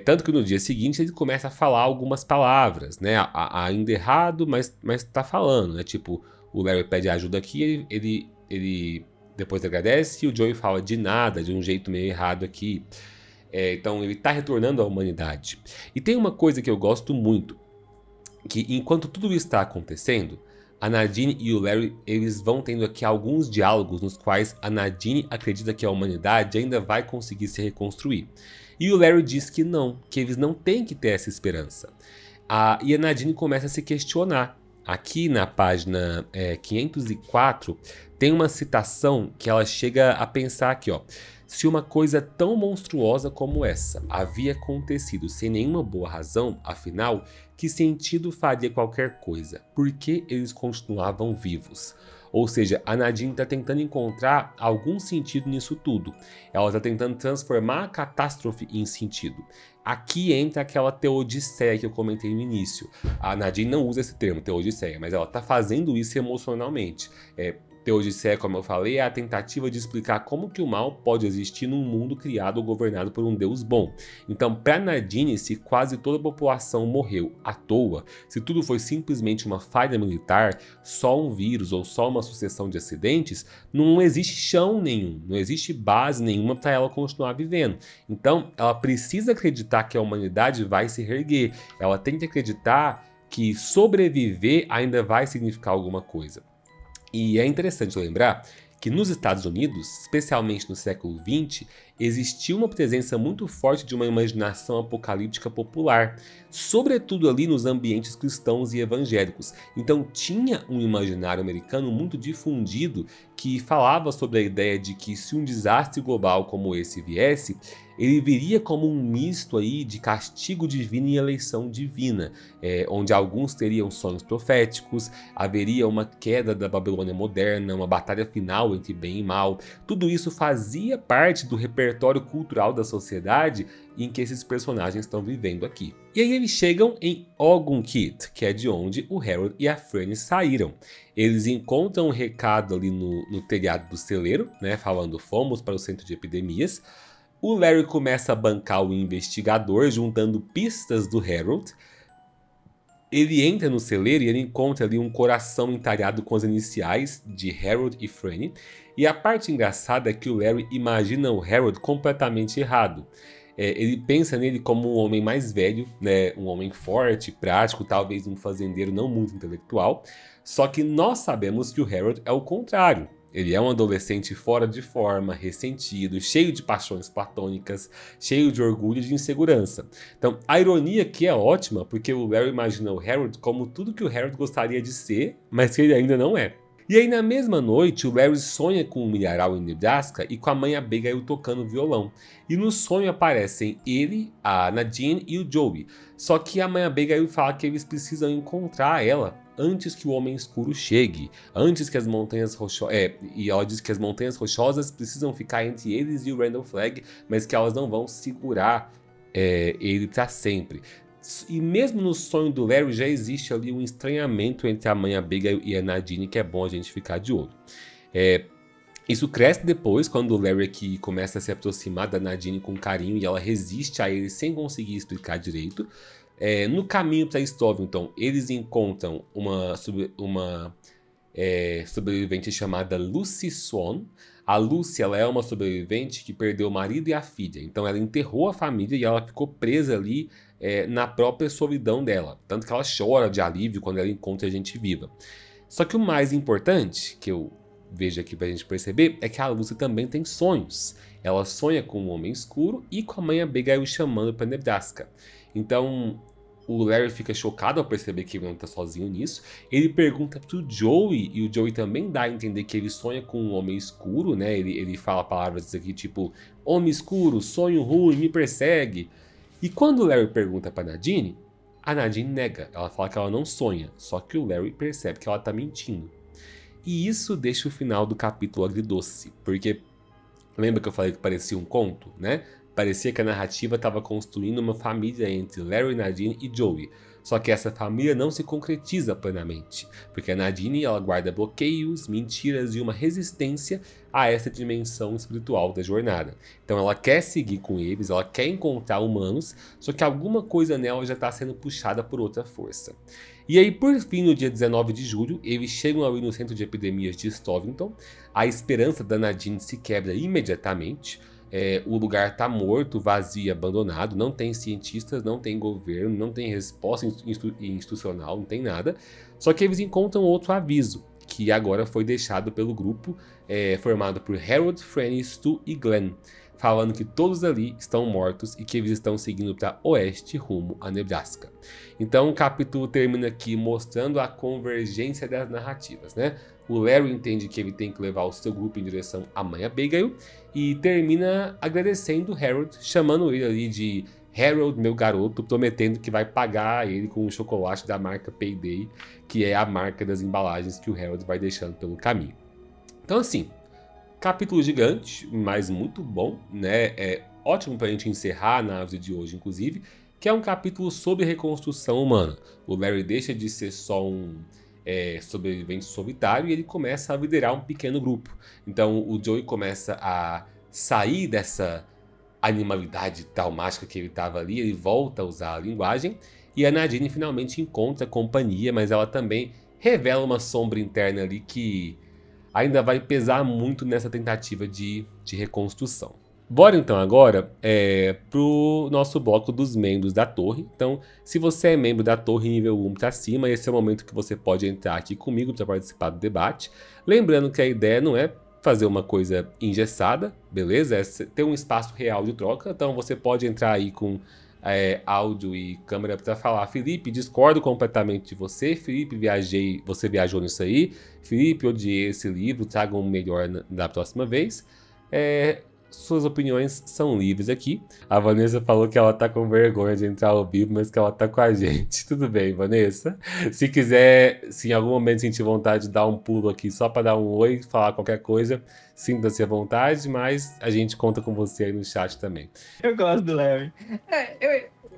Tanto que no dia seguinte ele começa a falar algumas palavras, né? Ainda errado, mas tá falando, né? Tipo, o Larry pede ajuda aqui, ele depois agradece e o Joey fala de nada, de um jeito meio errado aqui. Então ele tá retornando à humanidade. E tem uma coisa que eu gosto muito, que enquanto tudo isso está acontecendo, a Nadine e o Larry, eles vão tendo aqui alguns diálogos nos quais a Nadine acredita que a humanidade ainda vai conseguir se reconstruir. E o Larry diz que não, que eles não têm que ter essa esperança. E a Nadine começa a se questionar. Aqui na página 504, tem uma citação que ela chega a pensar aqui, ó. Se uma coisa tão monstruosa como essa havia acontecido sem nenhuma boa razão, afinal, que sentido faria qualquer coisa? Por que eles continuavam vivos? Ou seja, a Nadine está tentando encontrar algum sentido nisso tudo. Ela está tentando transformar a catástrofe em sentido. Aqui entra aquela teodiceia que eu comentei no início. A Nadine não usa esse termo, teodiceia, mas ela está fazendo isso emocionalmente. Teodiceia, como eu falei, é a tentativa de explicar como que o mal pode existir num mundo criado ou governado por um Deus bom. Então, para Nadine, se quase toda a população morreu à toa, se tudo foi simplesmente uma falha militar, só um vírus ou só uma sucessão de acidentes, não existe chão nenhum, não existe base nenhuma para ela continuar vivendo. Então, ela precisa acreditar que a humanidade vai se reerguer. Ela tem que acreditar que sobreviver ainda vai significar alguma coisa. E é interessante lembrar que nos Estados Unidos, especialmente no século XX, existiu uma presença muito forte de uma imaginação apocalíptica popular, sobretudo ali nos ambientes cristãos e evangélicos. Então tinha um imaginário americano muito difundido que falava sobre a ideia de que se um desastre global como esse viesse, ele viria como um misto aí de castigo divino e eleição divina, onde alguns teriam sonhos proféticos, haveria uma queda da Babilônia moderna, uma batalha final entre bem e mal. Tudo isso fazia parte do repertório cultural da sociedade em que esses personagens estão vivendo aqui. E aí eles chegam em Ogunquit, que é de onde o Harold e a Franny saíram. Eles encontram um recado ali no telhado do celeiro, né, falando fomos para o centro de epidemias. O Larry começa a bancar o investigador, juntando pistas do Harold. Ele entra no celeiro e ele encontra ali um coração entalhado com as iniciais de Harold e Franny. E a parte engraçada é que o Larry imagina o Harold completamente errado. Ele pensa nele como um homem mais velho, né? Um homem forte, prático, talvez um fazendeiro não muito intelectual. Só que nós sabemos que o Harold é o contrário. Ele é um adolescente fora de forma, ressentido, cheio de paixões platônicas, cheio de orgulho e de insegurança. Então, a ironia aqui é ótima, porque o Larry imagina o Harold como tudo que o Harold gostaria de ser, mas que ele ainda não é. E aí, na mesma noite, o Larry sonha com um milharal em Nebraska e com a mãe Abigail tocando violão. E no sonho aparecem ele, a Nadine e o Joey. Só que a mãe Abigail fala que eles precisam encontrar ela antes que o Homem Escuro chegue, antes que as montanhas rochosas... e ela diz que as montanhas rochosas precisam ficar entre eles e o Randall Flagg, mas que elas não vão segurar ele para sempre. E mesmo no sonho do Larry já existe ali um estranhamento entre a mãe Abigail e a Nadine, que é bom a gente ficar de olho. Isso cresce depois, quando o Larry aqui começa a se aproximar da Nadine com carinho e ela resiste a ele sem conseguir explicar direito. No caminho para Stovington, eles encontram uma sobrevivente chamada Lucy Swan. A Lucy, ela é uma sobrevivente que perdeu o marido e a filha. Então ela enterrou a família e ela ficou presa ali na própria solidão dela. Tanto que ela chora de alívio quando ela encontra a gente viva. Só que o mais importante, que eu vejo aqui pra gente perceber, é que a Lucy também tem sonhos. Ela sonha com o Homem Escuro e com a mãe Abigail chamando para Nebraska. Então o Larry fica chocado ao perceber que ele não tá sozinho nisso. Ele pergunta pro Joey, e o Joey também dá a entender que ele sonha com um homem escuro, né? Ele fala palavras aqui tipo: homem escuro, sonho ruim, me persegue. E quando o Larry pergunta pra Nadine, a Nadine nega. Ela fala que ela não sonha, só que o Larry percebe que ela tá mentindo. E isso deixa o final do capítulo agridoce, porque lembra que eu falei que parecia um conto, né? Parecia que a narrativa estava construindo uma família entre Larry, Nadine e Joey. Só que essa família não se concretiza plenamente, porque a Nadine ela guarda bloqueios, mentiras e uma resistência a essa dimensão espiritual da jornada. Então ela quer seguir com eles, ela quer encontrar humanos, só que alguma coisa nela já está sendo puxada por outra força. E aí, por fim, no dia 19 de julho, eles chegam ali no centro de epidemias de Stovington. A esperança da Nadine se quebra imediatamente. O lugar está morto, vazio e abandonado. Não tem cientistas, não tem governo, não tem resposta institucional, não tem nada. Só que eles encontram outro aviso, que agora foi deixado pelo grupo formado por Harold, Franny, Stu e Glenn, falando que todos ali estão mortos e que eles estão seguindo para oeste rumo a Nebraska. Então o capítulo termina aqui mostrando a convergência das narrativas, né? O Larry entende que ele tem que levar o seu grupo em direção à mãe Abigail e termina agradecendo Harold, chamando ele ali de Harold, meu garoto, prometendo que vai pagar ele com um chocolate da marca Payday, que é a marca das embalagens que o Harold vai deixando pelo caminho. Então assim, capítulo gigante, mas muito bom, né? É ótimo pra gente encerrar a análise de hoje, inclusive, que é um capítulo sobre reconstrução humana. O Larry deixa de ser só um sobrevivente solitário e ele começa a liderar um pequeno grupo. Então o Joey começa a sair dessa animalidade traumática que ele estava ali, ele volta a usar a linguagem e a Nadine finalmente encontra companhia, mas ela também revela uma sombra interna ali que ainda vai pesar muito nessa tentativa de reconstrução. Bora então agora pro nosso bloco dos membros da torre. Então, se você é membro da torre nível 1 para cima, esse é o momento que você pode entrar aqui comigo para participar do debate. Lembrando que a ideia não é fazer uma coisa engessada, beleza? É ter um espaço real de troca. Então você pode entrar aí com áudio e câmera para falar: Felipe, discordo completamente de você. Felipe, você viajou nisso aí. Felipe, odiei esse livro, traga um melhor da próxima vez. Suas opiniões são livres aqui. A Vanessa falou que ela tá com vergonha de entrar ao vivo, mas que ela tá com a gente. Tudo bem, Vanessa. Se quiser, se em algum momento sentir vontade de dar um pulo aqui só para dar um oi, falar qualquer coisa, sinta-se à vontade, mas a gente conta com você aí no chat também. Eu gosto do Larry.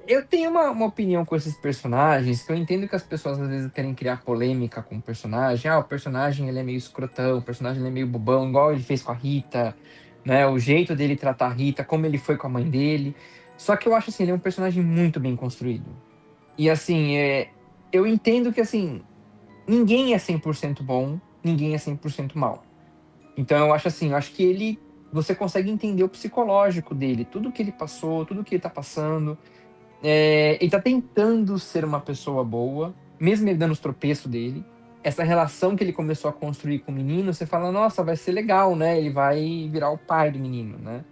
Eu tenho uma opinião com esses personagens, que eu entendo que as pessoas às vezes querem criar polêmica com o personagem. O personagem ele é meio escrotão, o personagem ele é meio bobão, igual ele fez com a Rita. né? O jeito dele tratar a Rita, como ele foi com a mãe dele. Só que eu acho assim, ele é um personagem muito bem construído. E assim, eu entendo que assim, ninguém é 100% bom, ninguém é 100% mal. Então eu acho assim, eu acho que você consegue entender o psicológico dele, tudo que ele passou, tudo que ele tá passando. Ele tá tentando ser uma pessoa boa, mesmo ele dando os tropeços dele. Essa relação que ele começou a construir com o menino, você fala, nossa, vai ser legal, né? Ele vai virar o pai do menino, né?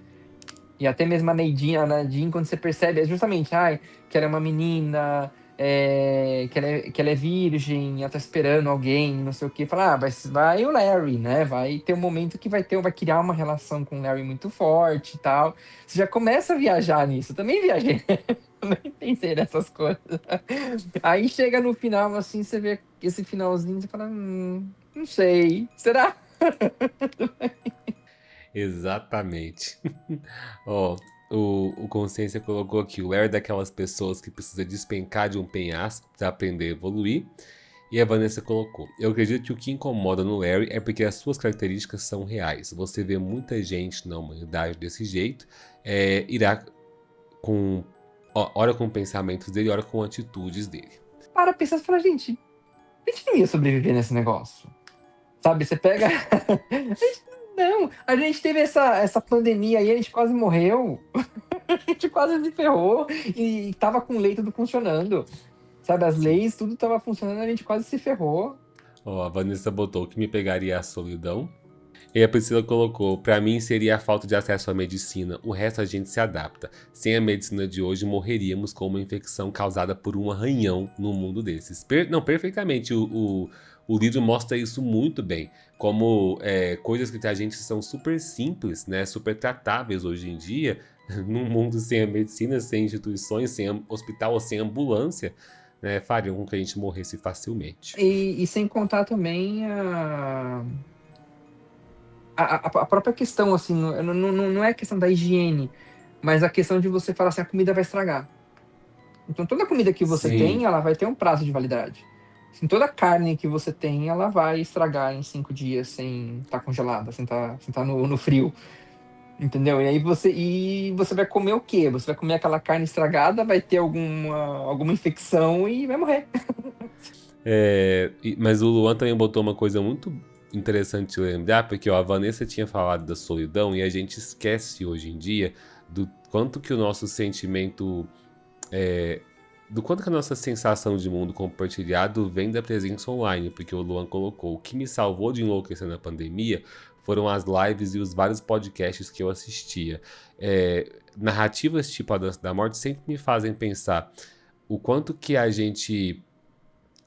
E até mesmo a Nadine, quando você percebe, é justamente, ai, que ela é uma menina, que ela é virgem, ela tá esperando alguém, não sei o quê. Fala, vai o Larry, né? Vai ter um momento que vai criar uma relação com o Larry muito forte e tal. Você já começa a viajar nisso. Eu também viajei, também pensei nessas coisas. Aí chega no final, assim, você vê esse finalzinho, você fala, não sei, será? Exatamente. Ó, o Consciência colocou aqui, o Larry é daquelas pessoas que precisa despencar de um penhasco para aprender a evoluir. E a Vanessa colocou, eu acredito que o que incomoda no Larry é porque as suas características são reais. Você vê muita gente na humanidade desse jeito, irá com... ora com pensamentos dele, ora com atitudes dele. Para pensar e fala, gente, a gente não ia sobreviver nesse negócio. Sabe, você pega. Não, a gente teve essa pandemia aí, a gente quase morreu. A gente quase se ferrou e tava com lei tudo funcionando. Sabe, as Sim. leis, tudo tava funcionando, a gente quase se ferrou. Ó, a Vanessa botou que me pegaria a solidão. E a Priscila colocou, pra mim seria a falta de acesso à medicina, o resto a gente se adapta. Sem a medicina de hoje, morreríamos com uma infecção causada por um arranhão no mundo desses. Não, perfeitamente, o livro mostra isso muito bem, como coisas que pra gente são super simples, né, super tratáveis hoje em dia, num mundo sem a medicina, sem instituições, sem hospital ou sem ambulância, né, fariam com que a gente morresse facilmente. E sem contar também a própria questão, assim, não é questão da higiene, mas a questão de você falar assim, a comida vai estragar. Então toda comida que você Sim. tem, ela vai ter um prazo de validade. Assim, toda carne que você tem, ela vai estragar em 5 dias sem estar congelada, sem tá no frio. Entendeu? E você vai comer o quê? Você vai comer aquela carne estragada, vai ter alguma infecção e vai morrer. Mas o Luan também botou uma coisa muito interessante de lembrar, porque ó, a Vanessa tinha falado da solidão e a gente esquece hoje em dia do quanto que o nosso sentimento, do quanto que a nossa sensação de mundo compartilhado vem da presença online, porque o Luan colocou, o que me salvou de enlouquecer na pandemia foram as lives e os vários podcasts que eu assistia. Narrativas tipo a Dança da Morte sempre me fazem pensar o quanto que a gente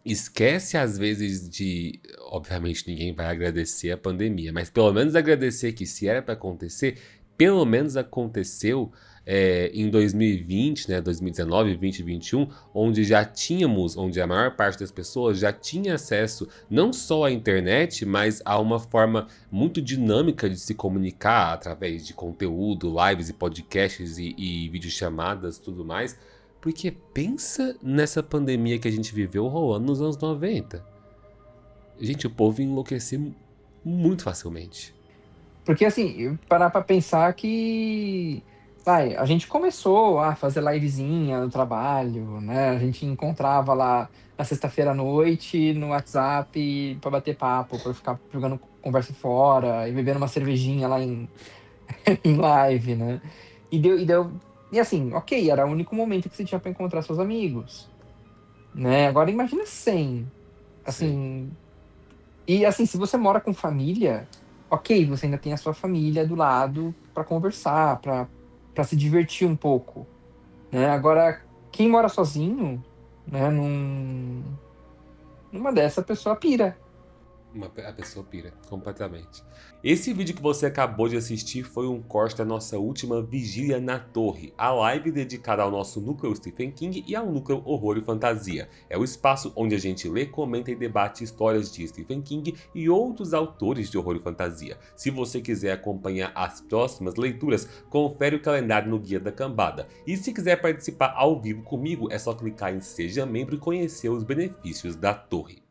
esquece às vezes de. Obviamente ninguém vai agradecer a pandemia, mas pelo menos agradecer que se era para acontecer, pelo menos aconteceu em 2020, né, 2019, 20, 21, onde a maior parte das pessoas já tinha acesso não só à internet, mas a uma forma muito dinâmica de se comunicar através de conteúdo, lives e podcasts e videochamadas, tudo mais. Porque pensa nessa pandemia que a gente viveu rolando nos anos 90. Gente, o povo ia enlouquecer muito facilmente. Porque assim, parar pra pensar que. Vai, a gente começou a fazer livezinha no trabalho, né? A gente encontrava lá na sexta-feira à noite no WhatsApp pra bater papo, pra ficar jogando conversa fora e bebendo uma cervejinha lá em live, né? E assim, ok, era o único momento que você tinha pra encontrar seus amigos, né? Agora imagina sem, Sim. assim, e assim, se você mora com família, ok, você ainda tem a sua família do lado pra conversar, pra se divertir um pouco, né? Agora, quem mora sozinho, né, numa dessa a pessoa pira. A pessoa pira completamente. Esse vídeo que você acabou de assistir foi um corte da nossa última Vigília na Torre, a live dedicada ao nosso núcleo Stephen King e ao núcleo Horror e Fantasia. É o espaço onde a gente lê, comenta e debate histórias de Stephen King e outros autores de horror e fantasia. Se você quiser acompanhar as próximas leituras, confere o calendário no Guia da Cambada. E se quiser participar ao vivo comigo, é só clicar em Seja Membro e conhecer os benefícios da Torre.